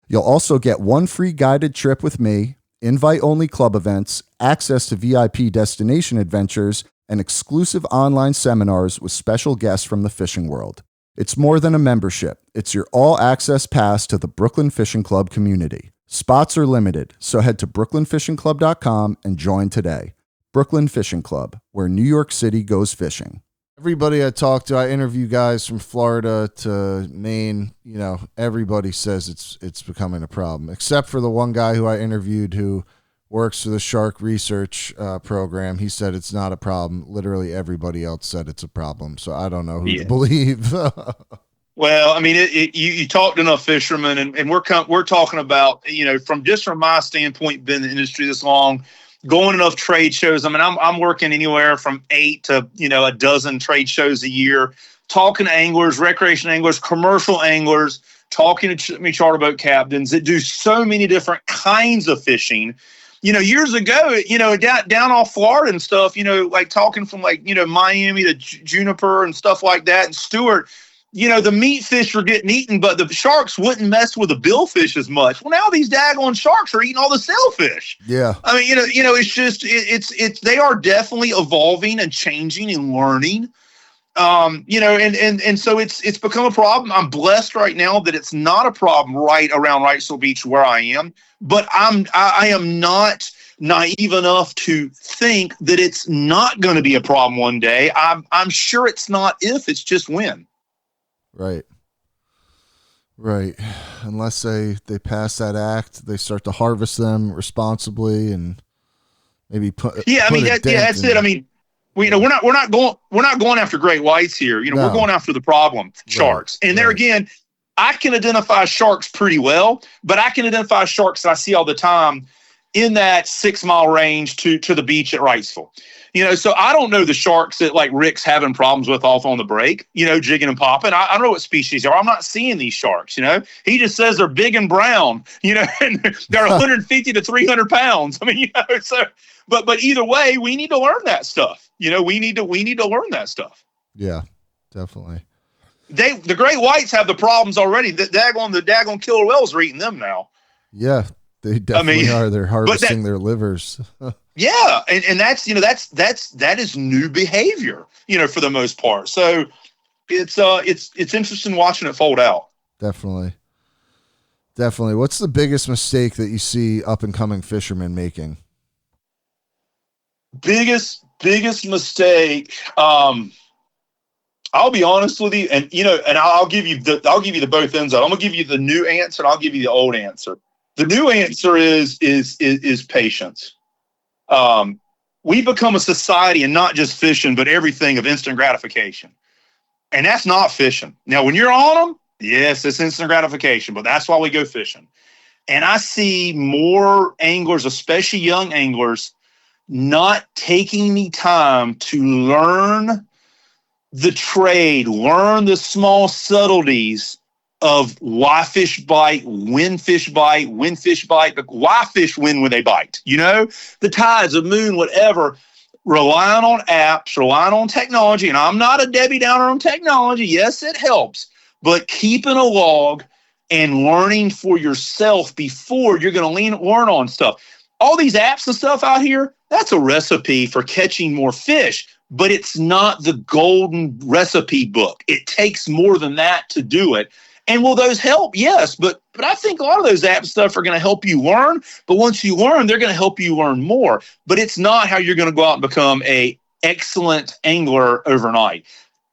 You'll also get 1 free guided trip with me, invite-only club events, access to VIP destination adventures, and exclusive online seminars with special guests from the fishing world. It's more than a membership. It's your all-access pass to the Brooklyn Fishing Club community. Spots are limited, so head to brooklynfishingclub.com and join today. Brooklyn Fishing Club, where New York City goes fishing. Everybody I talk to, I interview guys from Florida to Maine, everybody says it's becoming a problem, except for the one guy who I interviewed who works for the Shark Research Program. He said it's not a problem. Literally everybody else said it's a problem. So I don't know who to believe. Well, I mean, you talk to enough fishermen, and we're talking about, from my standpoint, been in the industry this long, going enough trade shows. I mean, I'm working anywhere from 8 to, a dozen trade shows a year, talking to anglers, recreation anglers, commercial anglers, talking to charter boat captains that do so many different kinds of fishing. Years ago, down off Florida and stuff, like talking from Miami to Juniper and stuff like that, and Stewart, the meat fish were getting eaten, but the sharks wouldn't mess with the billfish as much. Well, now these daggone sharks are eating all the sailfish. Yeah. I mean, it's just, they are definitely evolving and changing and learning. And so it's become a problem. I'm blessed right now that it's not a problem right around Wrightsville Beach where I am, but I am not naive enough to think that it's not going to be a problem one day. I'm sure it's not if, it's just when. Right. Right. Unless they pass that act, they start to harvest them responsibly and maybe put that's it. I mean, we're not going after great whites here. We're going after the problem sharks. And there again, I can identify sharks pretty well, but I can identify sharks that I see all the time in that 6 mile range to the beach at Wrightsville. So I don't know the sharks that like Rick's having problems with off on the break, jigging and popping. I don't know what species they are. I'm not seeing these sharks, He just says they're big and brown, and they're 150 to 300 pounds. I mean, but either way, we need to learn that stuff. We need to learn that stuff. Yeah, definitely. The great whites have the problems already. The daggone killer whales are eating them now. Yeah, they definitely are. They're harvesting their livers. Yeah, and that's that is new behavior, for the most part. So it's interesting watching it fold out. Definitely. What's the biggest mistake that you see up and coming fishermen making? Biggest mistake. I'll be honest with you, and I'll give you the both ends of it. I'm gonna give you the new answer, and I'll give you the old answer. The new answer is patience. We become a society, and not just fishing, but everything of instant gratification. And that's not fishing. Now, when you're on them, yes, it's instant gratification, but that's why we go fishing. And I see more anglers, especially young anglers, not taking the time to learn the trade, learn the small subtleties of why fish bite, when fish bite, but why fish win when they bite. The tides, the moon, whatever, relying on apps, relying on technology. And I'm not a Debbie Downer on technology. Yes, it helps. But keeping a log and learning for yourself before you're going to learn on stuff. All these apps and stuff out here, that's a recipe for catching more fish. But it's not the golden recipe book. It takes more than that to do it. And will those help? Yes, but I think a lot of those app stuff are going to help you learn. But once you learn, they're going to help you learn more. But it's not how you're going to go out and become an excellent angler overnight.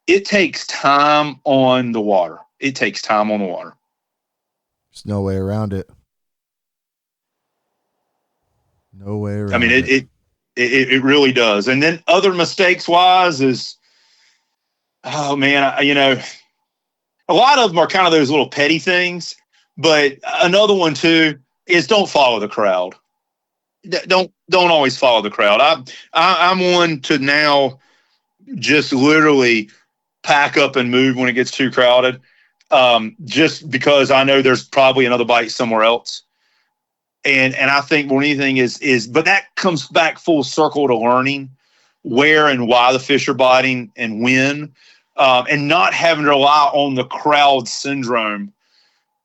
It takes time on the water. There's no way around it. No way around it. I mean, it really does. And then other mistakes wise is, oh man, a lot of them are kind of those little petty things, but another one too is don't follow the crowd. Don't always follow the crowd. I'm one to now just literally pack up and move when it gets too crowded, just because I know there's probably another bite somewhere else. And I think more than anything is, but that comes back full circle to learning where and why the fish are biting and when. And not having to rely on the crowd syndrome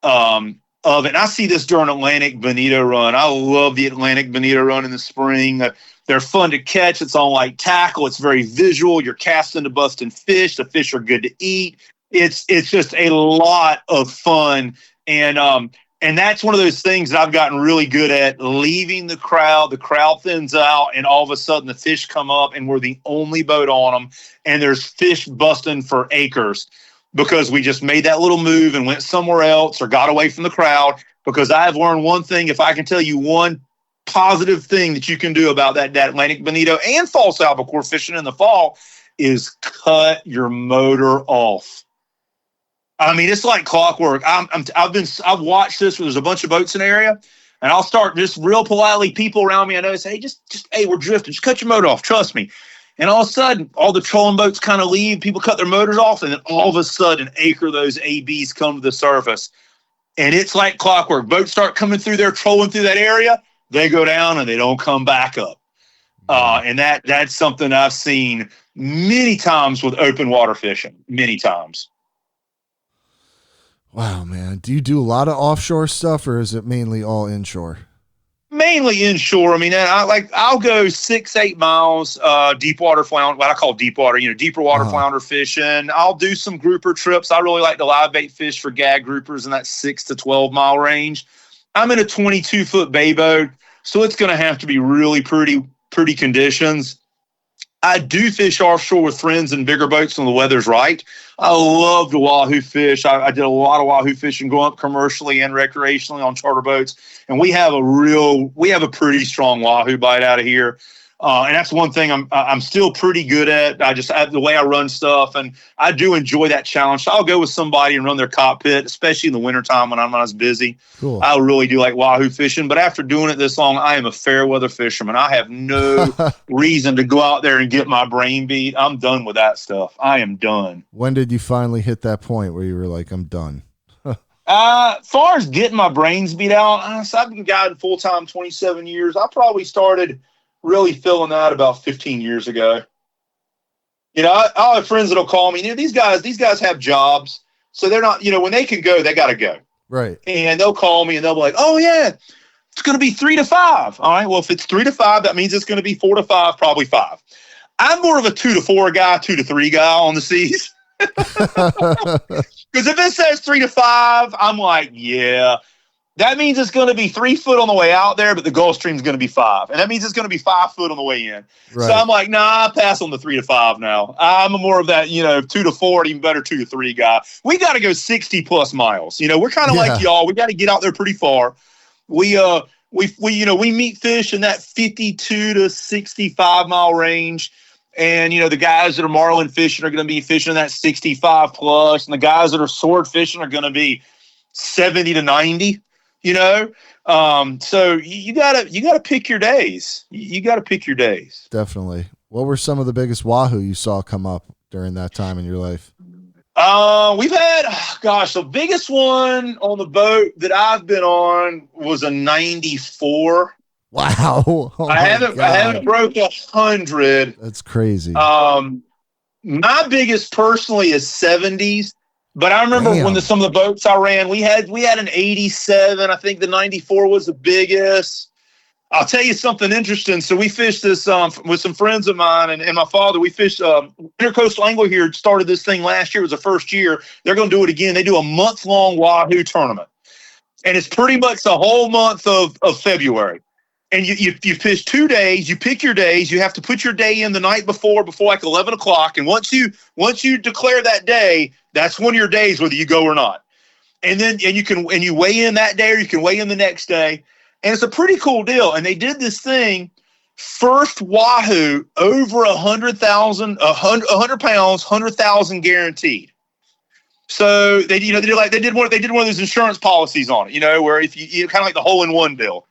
of it. And I see this during Atlantic Bonito run. I love the Atlantic Bonito run in the spring. They're fun to catch. It's on light tackle. It's very visual. You're casting to busting fish. The fish are good to eat. It's just a lot of fun. And that's one of those things that I've gotten really good at, leaving the crowd. The crowd thins out, and all of a sudden the fish come up, and we're the only boat on them, and there's fish busting for acres because we just made that little move and went somewhere else or got away from the crowd. Because I have learned one thing, if I can tell you one positive thing that you can do about that Atlantic Bonito and false albacore fishing in the fall is cut your motor off. I mean, it's like clockwork. I've watched this where there's a bunch of boats in the area, and I'll start just real politely. People around me, I know, say, hey, we're drifting. Just cut your motor off. Trust me. And all of a sudden, all the trolling boats kind of leave. People cut their motors off, and then all of a sudden, an acre of those ABs come to the surface. And it's like clockwork. Boats start coming through there, trolling through that area. They go down, and they don't come back up. And that's something I've seen many times with open water fishing, many times. Wow, man. Do you do a lot of offshore stuff, or is it mainly all inshore? Mainly inshore. I mean, I'll go 6-8 miles, deep water flounder, what I call deep water, deeper water flounder fishing. I'll do some grouper trips. I really like to live bait fish for gag groupers in that 6 to 12 mile range. I'm in a 22-foot bay boat. So it's going to have to be really pretty conditions. I do fish offshore with friends in bigger boats when the weather's right. I love to wahoo fish. I did a lot of wahoo fishing going up commercially and recreationally on charter boats. And we have a pretty strong wahoo bite out of here. And that's one thing I'm still pretty good at. The way I run stuff, and I do enjoy that challenge. So I'll go with somebody and run their cockpit, especially in the wintertime when I'm not as busy. Cool. I really do like wahoo fishing, but after doing it this long, I am a fair weather fisherman. I have no reason to go out there and get my brain beat. I'm done with that stuff. I am done. When did you finally hit that point where you were like, I'm done? As far as getting my brains beat out, so I've been guiding full time 27 years. I probably started really feeling that about 15 years ago. I'll have friends that'll call me. These guys have jobs, so they're not, when they can go, they got to go. Right. And they'll call me and they'll be like, oh yeah, it's going to be 3 to 5. All right. Well, if it's 3 to 5, that means it's going to be 4 to 5, probably 5. I'm more of a 2 to 4 guy, 2 to 3 guy on the seas. Because if it says 3 to 5, I'm like, yeah, that means it's going to be 3 foot on the way out there, but the Gulf Stream is going to be 5. And that means it's going to be 5 foot on the way in. Right. So I'm like, nah, I pass on the 3 to 5 now. I'm more of that, 2 to 4, even better 2 to 3 guy. We got to go 60 plus miles. We're kind of like y'all. We got to get out there pretty far. We meet fish in that 52 to 65 mile range. And, the guys that are marlin fishing are going to be fishing in that 65 plus. And the guys that are sword fishing are going to be 70 to 90. So you gotta pick your days. You gotta pick your days. Definitely. What were some of the biggest wahoo you saw come up during that time in your life? We've had, the biggest one on the boat that I've been on was a 94. Wow. Oh I haven't broke 100. That's crazy. My biggest personally is 70s. But I remember when some of the boats I ran, we had an 87. I think the 94 was the biggest. I'll tell you something interesting. So we fished this with some friends of mine and my father. We fished Intercoastal Angler here started this thing last year. It was the first year. They're going to do it again. They do a month-long wahoo tournament. And it's pretty much the whole month of February. And you fish 2 days. You pick your days. You have to put your day in the night before like 11 o'clock. And once you declare that day, that's one of your days, whether you go or not. And then you weigh in that day, or you can weigh in the next day. And it's a pretty cool deal. And they did this thing, first wahoo over 100,000, 100 pounds, 100,000 guaranteed. So they did one of those insurance policies on it, where if you kind of like the hole-in-one deal.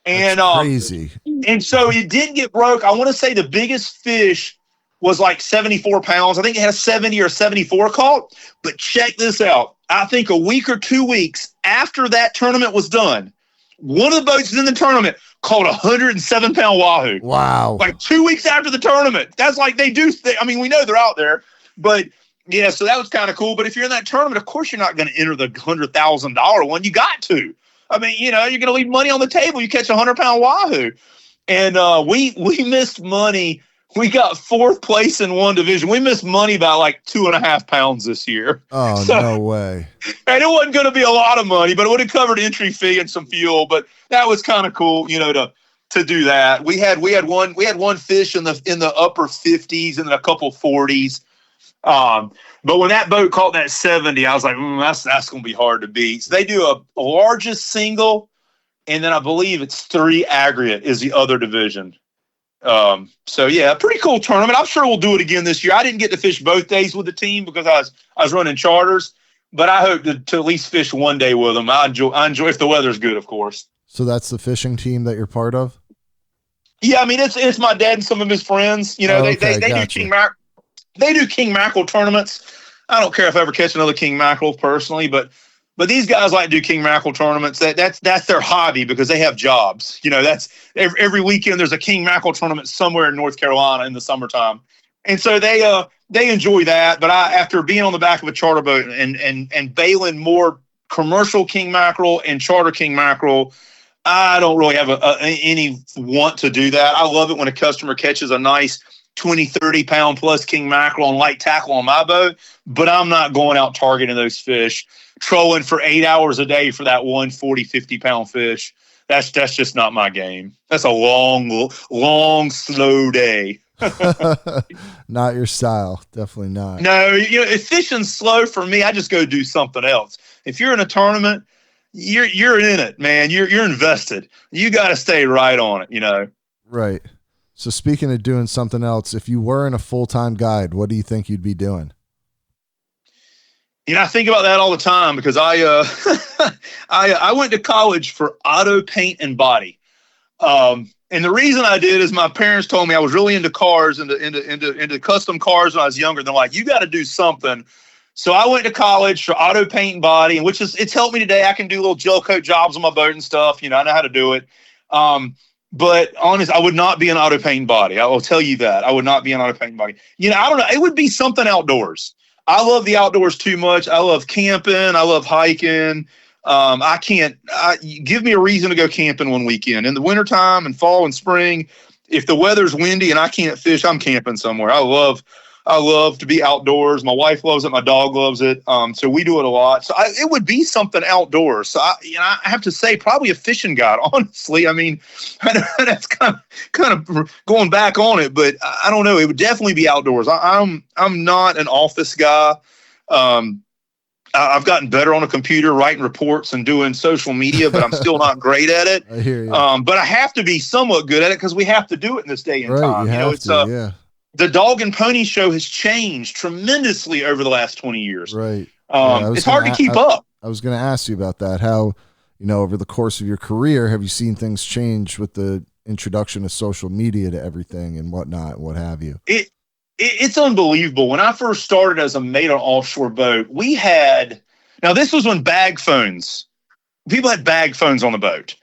And crazy. And so it did get broke. I want to say the biggest fish was like 74 pounds. I think it had a 70 or 74 caught. But check this out. I think a week or 2 weeks after that tournament was done, one of the boats in the tournament caught a 107-pound wahoo. Wow. Like 2 weeks after the tournament. That's like we know they're out there. But, yeah, so that was kind of cool. But if you're in that tournament, of course you're not going to enter the $100,000 one. You got to. I mean, you're going to leave money on the table. You catch a 100-pound wahoo. And we missed money. We got 4th place in one division. We missed money by like 2.5 pounds this year. Oh, so, no way. And it wasn't going to be a lot of money, but it would have covered entry fee and some fuel. But that was kind of cool, to do that. We had one fish in the upper 50s and then a couple 40s. But when that boat caught that 70, I was like, that's going to be hard to beat. So they do a largest single, and then I believe it's 3 aggregate is the other division. So yeah, pretty cool tournament. I'm sure we'll do it again this year. I didn't get to fish both days with the team because I was running charters, but I hope to at least fish one day with them. I enjoy if the weather's good, of course. So that's the fishing team that you're part of? Yeah, I mean it's my dad and some of his friends. They do king mackerel. They do king mackerel tournaments. I don't care if I ever catch another king mackerel personally, but these guys like to do king mackerel tournaments. That's their hobby because they have jobs. That's every weekend there's a king mackerel tournament somewhere in North Carolina in the summertime, and so they enjoy that. But after being on the back of a charter boat and bailing more commercial king mackerel and charter king mackerel, I don't really have any want to do that. I love it when a customer catches a nice 20, 30 pound plus king mackerel and light tackle on my boat, but I'm not going out targeting those fish, trolling for 8 hours a day for that 1 40, 50 pound fish. That's just not my game. That's a long, slow day. Not your style. Definitely not. No, if fishing's slow for me, I just go do something else. If you're in a tournament, you're in it, man. You're invested. You got to stay right on it, Right. So speaking of doing something else, if you weren't a full-time guide, what do you think you'd be doing? I think about that all the time because I went to college for auto paint and body. And the reason I did is my parents told me I was really into cars, into custom cars when I was younger. They're like, you got to do something. So I went to college for auto paint and body, and it's helped me today. I can do little gel coat jobs on my boat and stuff. I know how to do it. But honest, I would not be an auto paint and body. I will tell you that. I would not be an auto paint and body. I don't know. It would be something outdoors. I love the outdoors too much. I love camping. I love hiking. Give me a reason to go camping one weekend. In the wintertime and fall and spring, if the weather's windy and I can't fish, I'm camping somewhere. I love to be outdoors. My wife loves it. My dog loves it. So we do it a lot. So it would be something outdoors. So I have to say probably a fishing guide, honestly. I mean, I know that's kind of going back on it, but I don't know. It would definitely be outdoors. I'm not an office guy. I've gotten better on a computer, writing reports and doing social media, but I'm still not great at it. I hear you. But I have to be somewhat good at it because we have to do it in this day and time. Yeah. The dog and pony show has changed tremendously over the last 20 years. Right. It's hard to keep up. I was going to ask you about that. How, over the course of your career, have you seen things change with the introduction of social media to everything and whatnot, what have you? It's unbelievable. When I first started as a mate on offshore boat, now this was when people had bag phones on the boat.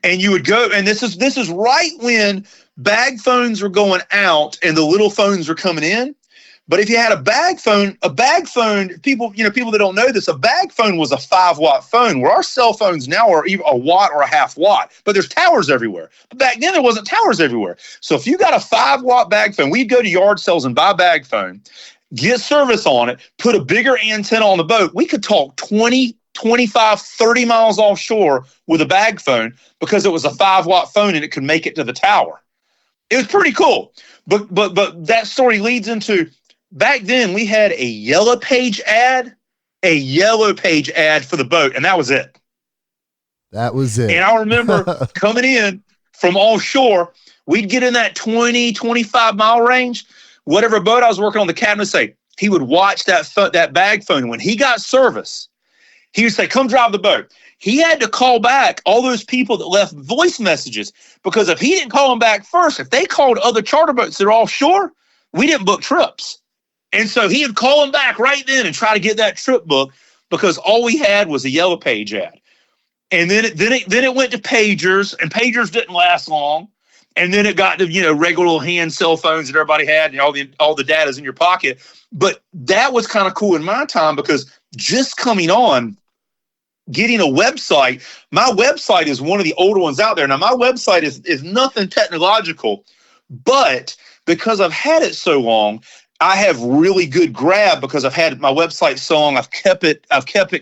And you would go, and this is right when bag phones were going out and the little phones were coming in. But if you had a bag phone, people that don't know this, a bag phone was a 5-watt phone, where our cell phones now are either a watt or a half watt, but there's towers everywhere. But back then there wasn't towers everywhere. So if you got a 5-watt bag phone, we'd go to yard sales and buy a bag phone, get service on it, put a bigger antenna on the boat. We could talk 20, 25, 30 miles offshore with a bag phone because it was a 5-watt phone and it could make it to the tower. It was pretty cool. But that story leads into, back then we had a yellow page ad for the boat, and that was it. That was it. And I remember coming in from offshore, we'd get in that 20, 25 mile range. Whatever boat I was working on, the captain would say, he would watch that bag phone. When he got service, he would say, come drive the boat. He had to call back all those people that left voice messages, because if he didn't call them back first, if they called other charter boats that are offshore, we didn't book trips. And so he would call them back right then and try to get that trip booked, because all we had was a yellow page ad. And then it went to pagers, and pagers didn't last long. And then it got to, regular little hand cell phones that everybody had, and all the data's in your pocket. But that was kind of cool in my time, because just coming on, getting a website, my website is one of the older ones out there. Now, my website is nothing technological, but because I've had it so long, I have really good grab, because I've had my website so long. I've kept it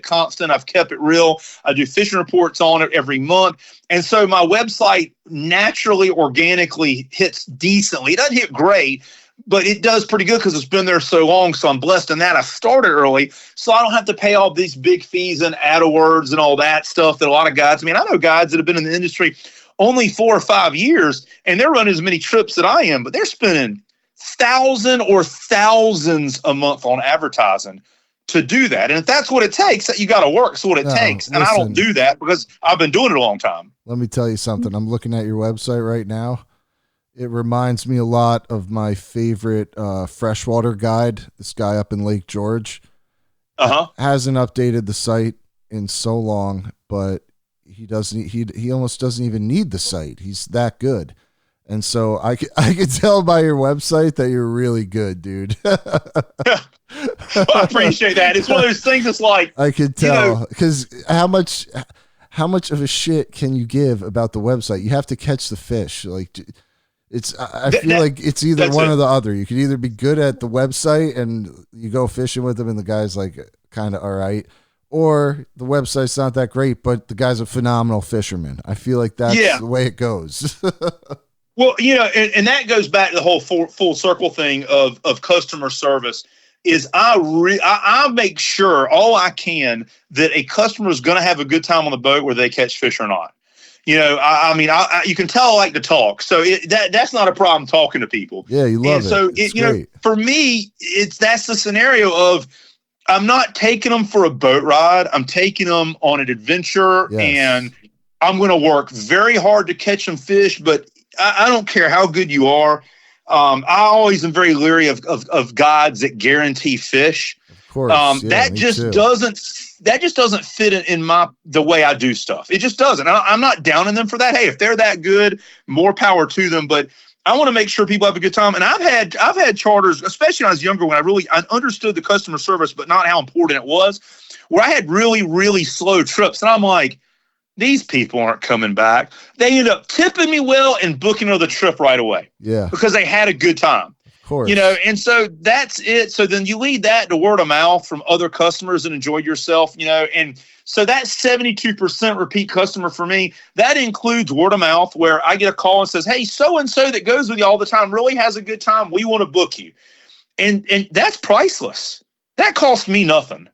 constant. I've kept it real. I do fishing reports on it every month. And so my website naturally, organically hits decently. It doesn't hit great, but it does pretty good because it's been there so long. So I'm blessed in that. I started early, so I don't have to pay all these big fees and AdWords and all that stuff that a lot of guys, I know guys that have been in the industry only 4 or 5 years, and they're running as many trips that I am, but they're spending thousands a month on advertising to do that. And if that's what it takes, you got to work. That's what it takes. And I don't do that because I've been doing it a long time. Let me tell you something. I'm looking at your website right now. It reminds me a lot of my favorite freshwater guide, this guy up in Lake George. Hasn't updated the site in so long, but he almost doesn't even need the site. He's that good. And so I could tell by your website that you're really good, dude. Well, I appreciate that. It's one of those things that's like, I could tell, because how much of a shit can you give about the website? You have to catch the fish. Like, I feel like it's either one or the other. You could either be good at the website and you go fishing with them and the guy's like kind of all right, or the website's not that great, but the guy's a phenomenal fisherman. I feel like that's the way it goes. Well, and that goes back to the whole full circle thing of customer service. Is I make sure all I can that a customer is going to have a good time on the boat, whether they catch fish or not. I mean, you can tell I like to talk, so that's not a problem talking to people. Yeah, you love it. So for me, that's the scenario of I'm not taking them for a boat ride. I'm taking them on an adventure, and I'm going to work very hard to catch some fish, but I don't care how good you are. I always am very leery of guides that guarantee fish. Of course, that just doesn't fit in the way I do stuff. It just doesn't. I'm not downing them for that. Hey, if they're that good, more power to them. But I want to make sure people have a good time. And I've had charters, especially when I was younger, when I understood the customer service, but not how important it was, where I had really, really slow trips, and I'm like, these people aren't coming back. They end up tipping me well and booking another trip right away. Yeah. Because they had a good time. Of course. And so that's it. So then you lead that to word of mouth from other customers and enjoy yourself, and so that 72% repeat customer for me, that includes word of mouth where I get a call and says, hey, so-and-so that goes with you all the time really has a good time. We want to book you. And that's priceless. That costs me nothing,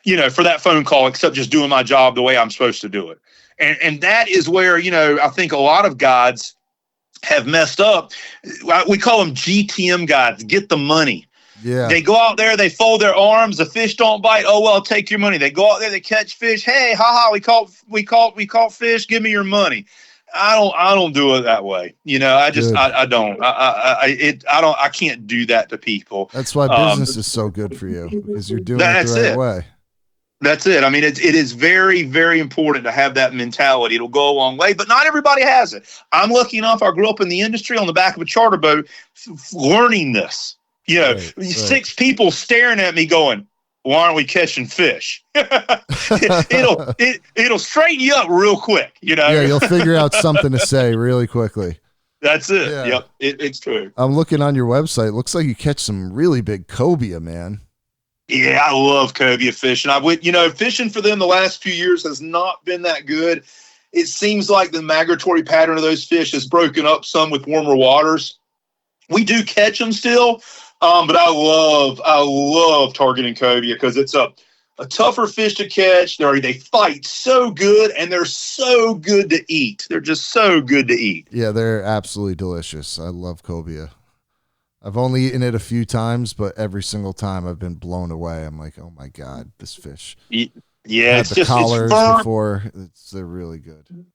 for that phone call, except just doing my job the way I'm supposed to do it. And that is where, I think a lot of guides have messed up. We call them GTM guides, get the money. Yeah. They go out there, they fold their arms, the fish don't bite. Oh, well, take your money. They go out there, they catch fish. Hey, we caught fish. Give me your money. I don't do it that way. I don't. I can't do that to people. That's why business is so good for you, because you're doing it the right way. That's it. I mean, it is very, very important to have that mentality. It'll go a long way, but not everybody has it. I'm lucky enough. I grew up in the industry on the back of a charter boat, learning this. Right. 6 people staring at me going, why aren't we catching fish? It'll straighten you up real quick. Yeah, you'll figure out something to say really quickly. That's it. Yeah. Yep. It's true. I'm looking on your website. It looks like you catch some really big cobia, man. Yeah, I love cobia fishing. Fishing for them the last few years has not been that good. It seems like the migratory pattern of those fish has broken up some with warmer waters. We do catch them still, but I love targeting cobia because it's a tougher fish to catch. They fight so good, and they're so good to eat. They're just so good to eat. Yeah, they're absolutely delicious. I love cobia. I've only eaten it a few times, but every single time I've been blown away. I'm like, oh my God, this fish. Yeah, it's just collars before. They're really good.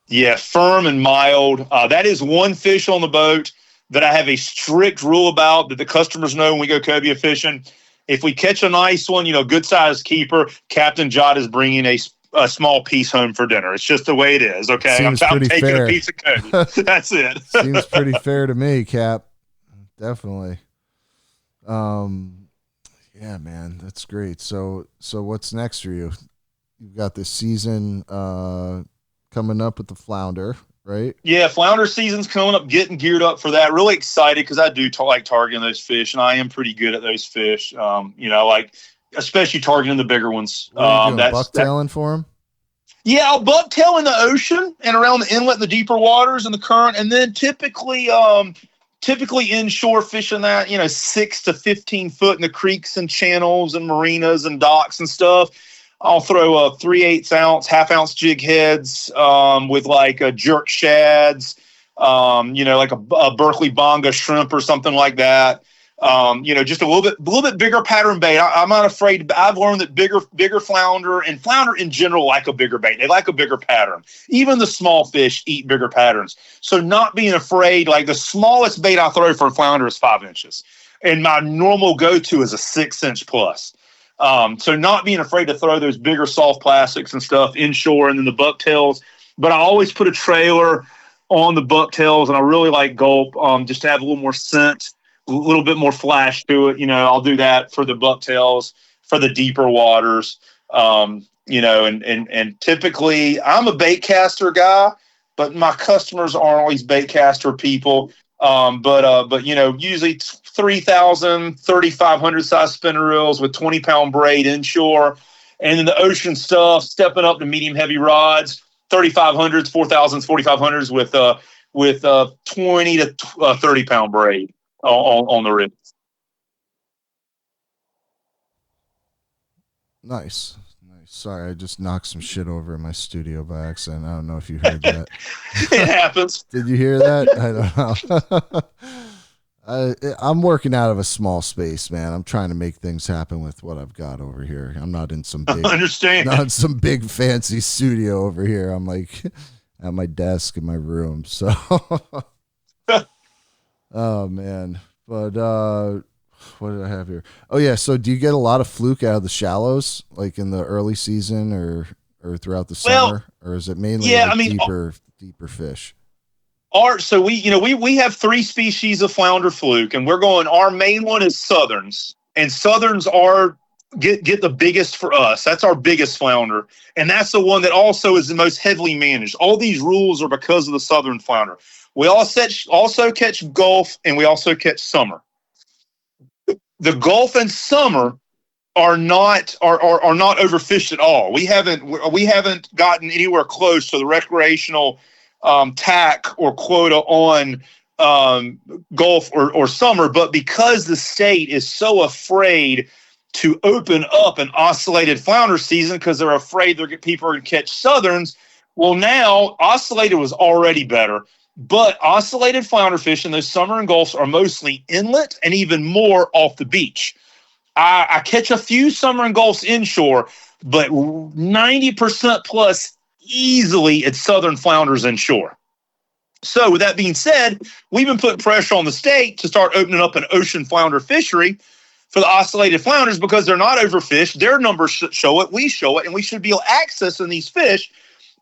Yeah, firm and mild. That is one fish on the boat that I have a strict rule about that the customers know when we go cobia fishing. If we catch a nice one, good sized keeper, Captain Jot is bringing a small piece home for dinner. It's just the way it is. Okay, I'm taking fair. A piece of cobia. That's it. Seems pretty fair to me, Cap. Definitely. Yeah, man, that's great. So what's next for you? You've got this season coming up with the flounder, right? Yeah, flounder season's coming up, getting geared up for that. Really excited because I do like targeting those fish, and I am pretty good at those fish. Like especially targeting the bigger ones. What are you doing, bucktailing for them? Yeah, I'll bucktail in the ocean and around the inlet, the deeper waters and the current, and then typically inshore fishing that, 6 to 15 foot in the creeks and channels and marinas and docks and stuff. I'll throw a 3/8 ounce, half-ounce jig heads with like a jerk shads, like a Berkeley bonga shrimp or something like that. Just a little bit bigger pattern bait. I'm not afraid. I've learned that bigger flounder and flounder in general like a bigger bait. They like a bigger pattern. Even the small fish eat bigger patterns. So not being afraid, like the smallest bait I throw for a flounder is 5 inches. And my normal go-to is a 6-inch plus. So not being afraid to throw those bigger soft plastics and stuff inshore and then the bucktails. But I always put a trailer on the bucktails, and I really like gulp just to have a little more scent, a little bit more flash to it. I'll do that for the bucktails, for the deeper waters. And typically I'm a bait caster guy, but my customers aren't always bait caster people. But usually 3,000, 3,500 size spinner reels with 20-pound braid inshore. And then the ocean stuff, stepping up to medium heavy rods, 3,500s, 4,000s, 4,500s with 20 to 30 pound braid on the rib. Nice. Sorry, I just knocked some shit over in my studio by accident. I don't know if you heard that. It happens. Did you hear that? I don't know. I'm working out of a small space, man. I'm trying to make things happen with what I've got over here. I'm not in some big, not in some big fancy studio over here. I'm like at my desk in my room. So, oh man. But what did I have here? Oh yeah. So do you get a lot of fluke out of the shallows, like in the early season or throughout the summer, or is it mainly deeper fish? So we have 3 species of flounder fluke, and our main one is Southerns, and Southerns get the biggest for us. That's our biggest flounder, and that's the one that also is the most heavily managed. All these rules are because of the Southern flounder. We also catch Gulf, and we also catch summer. The Gulf and summer are not overfished at all. We haven't gotten anywhere close to the recreational tack or quota on Gulf or summer, but because the state is so afraid to open up an oscillated flounder season because they're afraid people are going to catch Southerns, well, now oscillated was already better. But oscillated flounder fishing, those summer and Gulfs, are mostly inlet and even more off the beach. I catch a few summer and Gulfs inshore, but 90% plus easily it's Southern flounders inshore. So with that being said, we've been putting pressure on the state to start opening up an ocean flounder fishery for the oscillated flounders because they're not overfished. Their numbers show it, we show it, and we should be accessing these fish.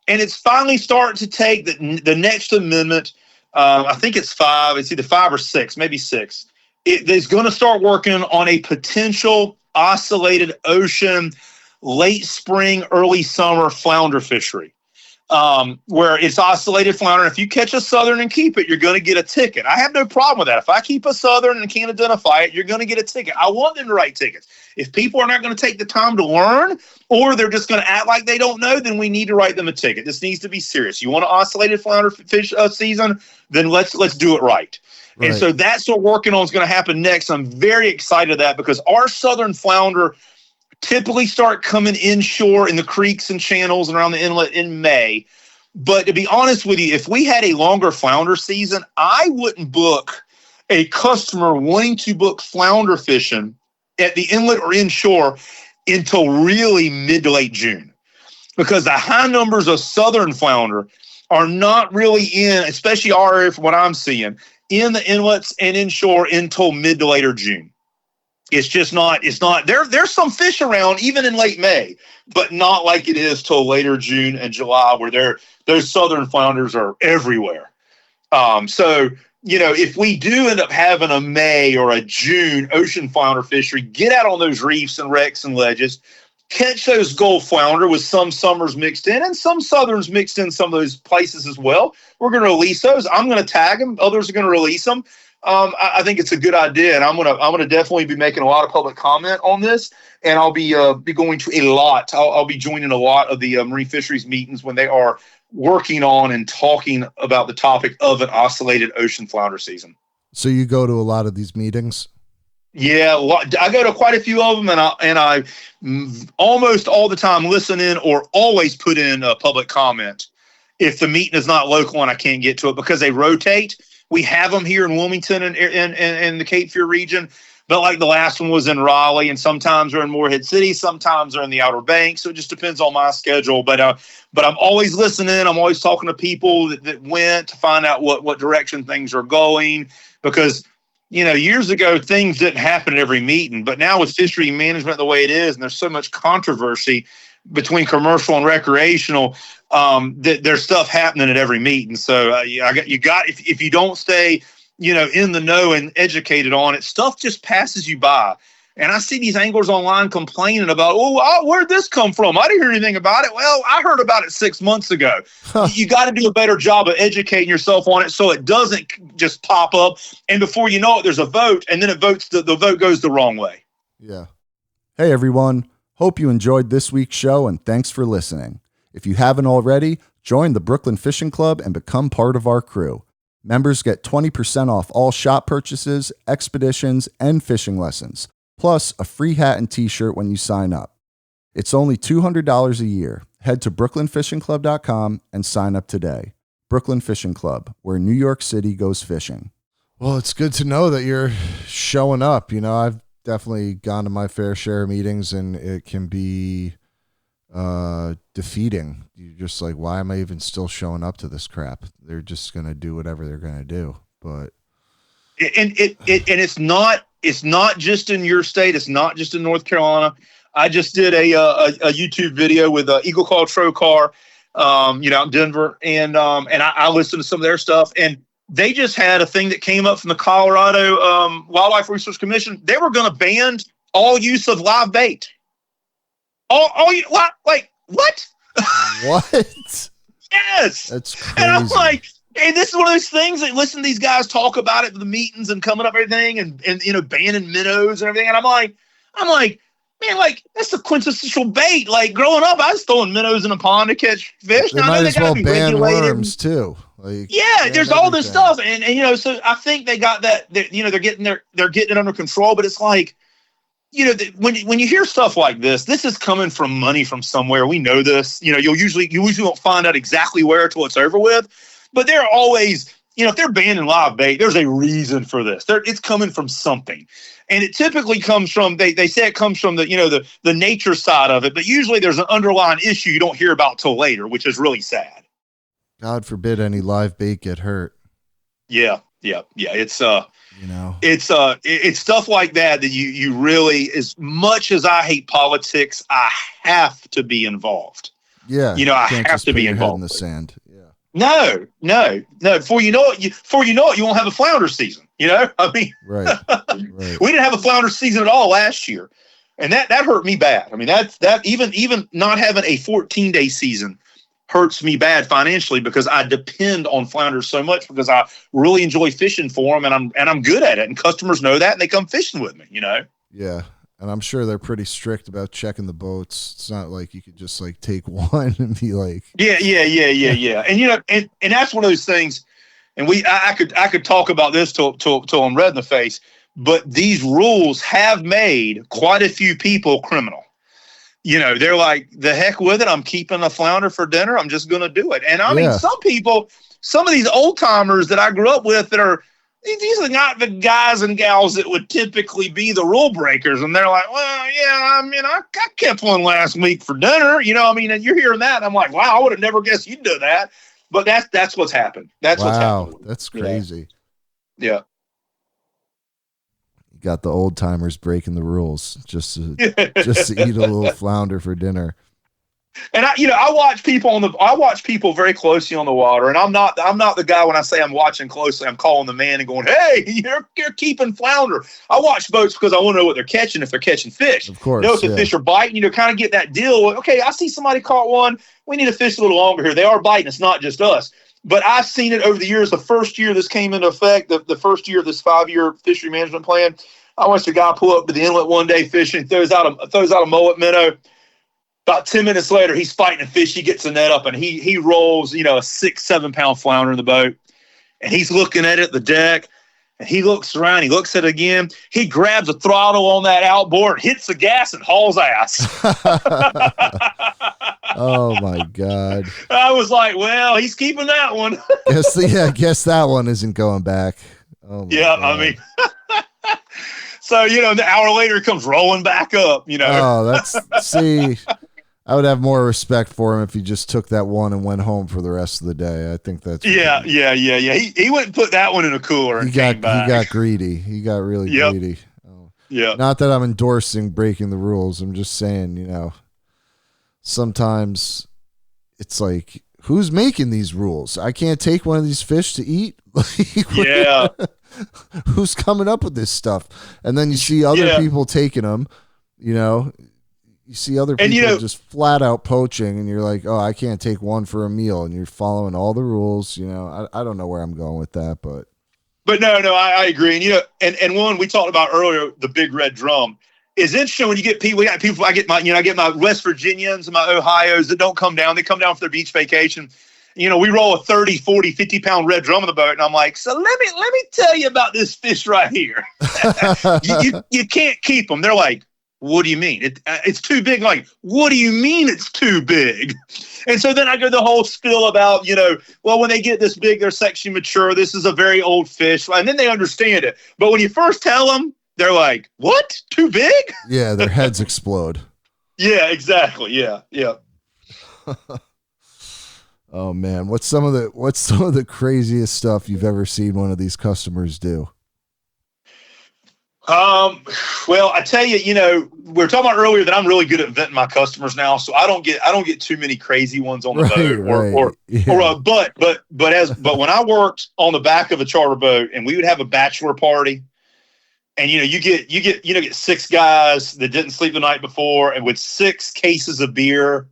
And it's finally starting to take the next amendment. I think it's 5. It's either 5 or 6, maybe 6. It is going to start working on a potential oscillated ocean late spring, early summer flounder fishery, where it's oscillated flounder. If you catch a Southern and keep it, you're going to get a ticket. I have no problem with that. If I keep a Southern and can't identify it, you're going to get a ticket. I want them to write tickets. If people are not going to take the time to learn, or they're just going to act like they don't know, then we need to write them a ticket. This needs to be serious. You want an oscillated flounder fish season? Then let's do it right. And so that's what working on is going to happen next. I'm very excited that because our Southern flounder typically start coming inshore in the creeks and channels and around the inlet in May. But to be honest with you, if we had a longer flounder season, I wouldn't book a customer wanting to book flounder fishing at the inlet or inshore until really mid to late June, because the high numbers of Southern flounder are not really in, especially our area from what I'm seeing, in the inlets and inshore until mid to later June. It's not there's some fish around even in late May, but not like it is till later June and July where those Southern flounders are everywhere. So, if we do end up having a May or a June ocean flounder fishery, get out on those reefs and wrecks and ledges, catch those Gulf flounder with some summers mixed in and some Southerns mixed in some of those places as well. We're going to release those. I'm going to tag them. Others are going to release them. I think it's a good idea, and I'm gonna definitely be making a lot of public comment on this, and I'll be going to a lot. I'll be joining a lot of the marine fisheries meetings when they are working on and talking about the topic of an oscillated ocean flounder season. So you go to a lot of these meetings? Yeah, I go to quite a few of them, and I almost all the time listen in or always put in a public comment if the meeting is not local and I can't get to it because they rotate. We have them here in Wilmington and the Cape Fear region, but like the last one was in Raleigh, and sometimes they're in Morehead City, sometimes they're in the Outer Banks. So it just depends on my schedule. But I'm always listening. I'm always talking to people that went to find out what direction things are going, because years ago things didn't happen at every meeting, but now with fishery management the way it is, and there's so much controversy between commercial and recreational, that there's stuff happening at every meeting. So if you don't stay, in the know and educated on it, stuff just passes you by. And I see these anglers online complaining about, where'd this come from? I didn't hear anything about it. Well, I heard about it 6 months ago. You got to do a better job of educating yourself on it so it doesn't just pop up. And before you know it, there's a vote, and then the vote goes the wrong way. Yeah. Hey, everyone. Hope you enjoyed this week's show, and thanks for listening. If you haven't already, join the Brooklyn Fishing Club and become part of our crew. Members get 20% off all shop purchases, expeditions, and fishing lessons, plus a free hat and t-shirt when you sign up. It's only $200 a year. Head to brooklynfishingclub.com and sign up today. Brooklyn Fishing Club, where New York City goes fishing. Well, it's good to know that you're showing up. You know, I've definitely gone to my fair share of meetings, and it can be defeating. You're just like, why am I even still showing up to this crap? They're just going to do whatever they're going to do. But it's not just in your state. It's not just in North Carolina. I just did a YouTube video with Eagle Claw Trocar, out in Denver, and I listened to some of their stuff, and they just had a thing that came up from the Colorado Wildlife Resource Commission. They were going to ban all use of live bait. What? what? Yes. That's crazy. And I'm like, and this is one of those things that listen to these guys talk about it at the meetings and coming up and everything, and banning minnows and everything. And I'm like, man, like that's the quintessential bait. Like growing up, I was throwing minnows in a pond to catch fish. They now, might as well ban regulated. worms too. Like, yeah, there's all this everything. stuff, and so I think they got that. They're getting it under control. But it's like, when you hear stuff like this is coming from money from somewhere. We know this. You usually won't find out exactly where till it's over with. But they're always, if they're banning live bait, there's a reason for this. It's coming from something. And it typically comes from, they say it comes from the nature side of it, but usually there's an underlying issue you don't hear about till later, which is really sad. God forbid any live bait get hurt. Yeah. It's stuff like that you really, as much as I hate politics, I have to be involved. Yeah. I have to be involved. In the sand. Yeah. No. Before you know it, you won't have a flounder season. I mean, Right. We didn't have a flounder season at all last year, and that hurt me bad. I mean, that even not having a 14-day season hurts me bad financially because I depend on flounders so much because I really enjoy fishing for them, and I'm good at it, and customers know that, and they come fishing with me. Yeah. And I'm sure they're pretty strict about checking the boats. It's not like you could just like take one and be like, yeah. And and that's one of those things. And I could talk about this till I'm red in the face, but these rules have made quite a few people criminal. They're like, the heck with it. I'm keeping a flounder for dinner. I'm just going to do it. And I mean, some of these old timers that I grew up with these are not the guys and gals that would typically be the rule breakers. And they're like, well, yeah, I mean, I kept one last week for dinner. And you're hearing that. And I'm like, wow, I would have never guessed you'd do that. But that's what's happened. What's happened. That's crazy. Yeah. You got the old timers breaking the rules just to eat a little flounder for dinner. And I watch people very closely on the water, and I'm not the guy when I say I'm watching closely. I'm calling the man and going, "Hey, you're keeping flounder." I watch boats because I want to know what they're catching. If they're catching fish, of course, if the fish are biting, kind of get that deal. Okay, I see somebody caught one. We need to fish a little longer here. They are biting. It's not just us. But I've seen it over the years. The first year this came into effect, the first year of this 5-year fishery management plan, I watched a guy pull up to the inlet one day fishing, throws out a mullet minnow. About 10 minutes later, he's fighting a fish. He gets the net up, and he rolls, a 6-7 pound flounder in the boat. And he's looking at it at the deck, and he looks around. He looks at it again. He grabs a throttle on that outboard, hits the gas, and hauls ass. Oh, my God. I was like, well, he's keeping that one. Guess that one isn't going back. Oh, my God. I mean, so, an hour later, it comes rolling back up, Oh, see, I would have more respect for him if he just took that one and went home for the rest of the day. I think that's yeah. He went and put that one in a cooler. And he got greedy. He got really greedy. Oh. Yeah. Not that I'm endorsing breaking the rules. I'm just saying, sometimes it's like, who's making these rules? I can't take one of these fish to eat. Yeah. Who's coming up with this stuff? And then you see other people taking them, you see other people just flat out poaching, and you're like, oh, I can't take one for a meal, and you're following all the rules. I don't know where I'm going with that, but no, I agree. And one we talked about earlier, the big red drum. is interesting when you get people. I get my West Virginians and my Ohios that don't come down. They come down for their beach vacation. We roll a 30, 40, 50-pound red drum on the boat, and I'm like, so let me tell you about this fish right here. you can't keep them. They're like, what do you mean? It's too big. I'm like, what do you mean it's too big? And so then I go the whole spiel about, well, when they get this big, they're sexually mature. This is a very old fish. And then they understand it. But when you first tell them, they're like, what? Too big? Yeah, their heads explode. Yeah, exactly. Yeah, yeah. Oh man, what's some of the craziest stuff you've ever seen one of these customers do? Well, I tell you, we were talking about earlier that I'm really good at vetting my customers now, so I don't get too many crazy ones on the boat. But when I worked on the back of a charter boat and we would have a bachelor party, and you get 6 guys that didn't sleep the night before, and with 6 cases of beer,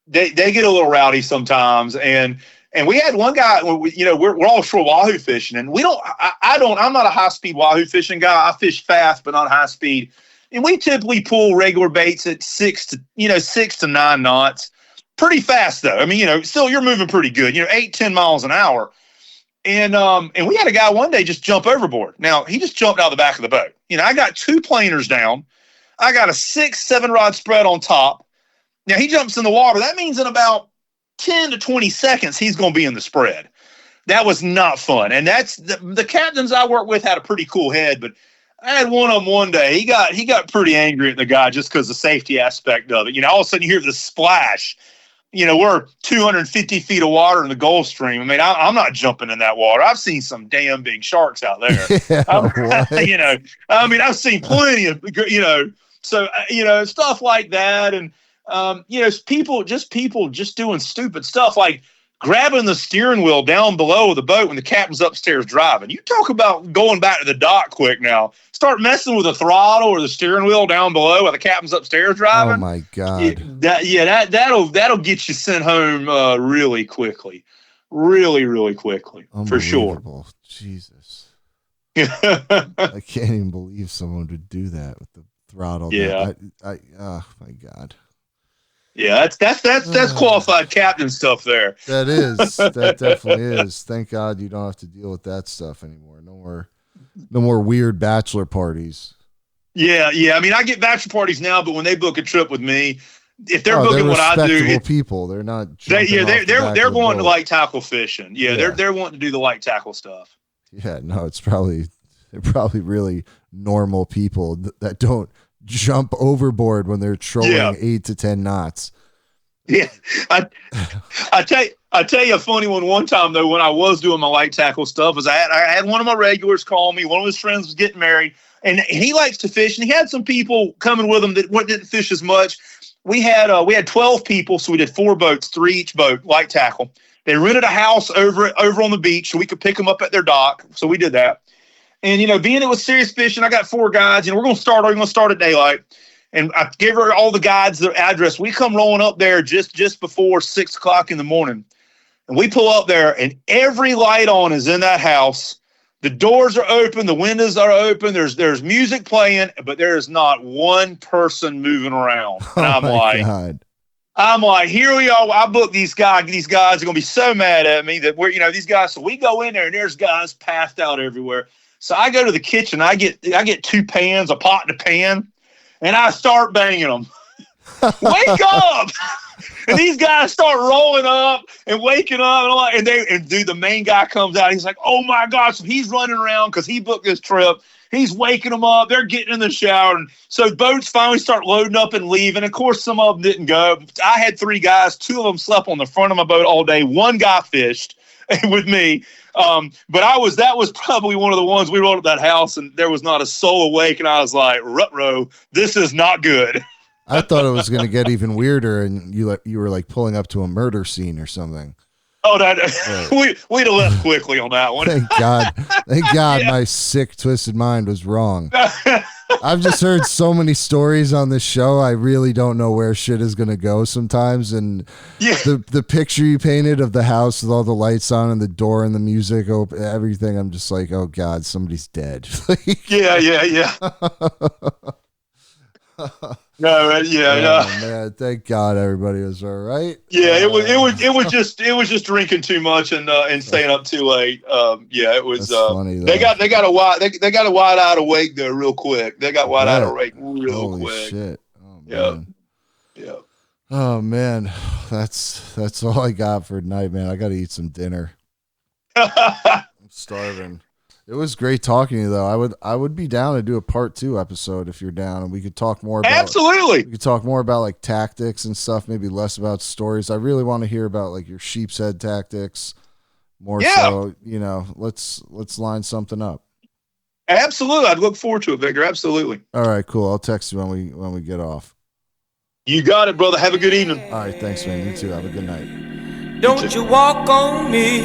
they get a little rowdy sometimes, and we had one guy, we're offshore wahoo fishing, and I'm not a high speed wahoo fishing guy. I fish fast, but not high speed. And we typically pull regular baits at 6 to 9 knots. Pretty fast though. I mean, still you're moving pretty good, 8-10 miles an hour. And we had a guy one day just jump overboard. Now he just jumped out of the back of the boat. I got 2 planers down. I got a 6-7 rod spread on top. Now he jumps in the water. That means in about 10 to 20 seconds, he's going to be in the spread. That was not fun. And that's the captains I work with had a pretty cool head, but I had one of them one day. He got pretty angry at the guy just because the safety aspect of it. All of a sudden you hear the splash. We're 250 feet of water in the Gulf Stream. I mean, I'm not jumping in that water. I've seen some damn big sharks out there. Yeah, I've seen plenty of, stuff like that. And, people just doing stupid stuff like grabbing the steering wheel down below the boat when the captain's upstairs driving. You talk about going back to the dock quick now. Start messing with the throttle or the steering wheel down below while the captain's upstairs driving. Oh my God. That'll get you sent home really quickly. Really, really quickly. For sure. Jesus. I can't even believe someone would do that with the throttle. Yeah. Oh my God. Yeah, that's qualified captain stuff there. That is. That definitely is. Thank God you don't have to deal with that stuff anymore. No more weird bachelor parties. Yeah. I mean, I get bachelor parties now, but when they book a trip with me, if they're booking what I do, people, they're not. They're going to light tackle fishing. Yeah, they're wanting to do the light tackle stuff. Yeah, no, they're probably really normal people that don't jump overboard when they're trolling 8 to 10 knots. Yeah, I tell you a funny one. One time though, when I was doing my light tackle stuff, was I had one of my regulars call me. One of his friends was getting married, and he likes to fish, and he had some people coming with him that didn't fish as much. We had 12 people, so we did 4 boats, 3 each boat, light tackle. They rented a house over on the beach, so we could pick them up at their dock. So we did that. And, being it was serious fishing, I got 4 guides. We're going to start at daylight. And I gave her all the guides, their address. We come rolling up there just before 6 o'clock in the morning. And we pull up there, and every light on is in that house. The doors are open. The windows are open. There's music playing, but there is not one person moving around. And I'm like, here we are. I booked these guys. These guys are going to be so mad at me that we're, these guys. So we go in there, and there's guys passed out everywhere. So I go to the kitchen. I get 2 pans, a pot and a pan, and I start banging them. Wake up! And these guys start rolling up and waking up, and the main guy comes out. He's like, "Oh my gosh!" So he's running around because he booked this trip. He's waking them up. They're getting in the shower, and so boats finally start loading up and leaving. Of course, some of them didn't go. I had 3 guys. 2 of them slept on the front of my boat all day. 1 guy fished with me. But that was probably one of the ones we rolled up that house, and there was not a soul awake. And I was like, "Ruh-roh, this is not good." I thought it was going to get even weirder, and you were like pulling up to a murder scene or something. Oh, we'd have left quickly on that one. Thank God, my sick, twisted mind was wrong. I've just heard so many stories on this show. I really don't know where shit is going to go sometimes. And the picture you painted of the house with all the lights on and the door and the music open, everything, I'm just like, oh God, somebody's dead. Yeah. No, yeah. Man, thank God everybody was all right. Yeah, it was just drinking too much and staying up too late. Yeah, it was. That's funny though. They got a wide eyed awake there real quick. They got wide eyed awake real Holy quick. Shit. Oh man. Yeah. Oh man, that's all I got for tonight, man. I got to eat some dinner. I'm starving. It was great talking to you, though. I would be down to do a part 2 episode if you're down, and we could talk more about. Absolutely. We could talk more about like tactics and stuff. Maybe less about stories. I really want to hear about like your sheep's head tactics. More so, let's line something up. Absolutely, I'd look forward to it, Victor. Absolutely. All right, cool. I'll text you when we get off. You got it, brother. Have a good evening. All right, thanks, man. You too. Have a good night. Don't you walk on me.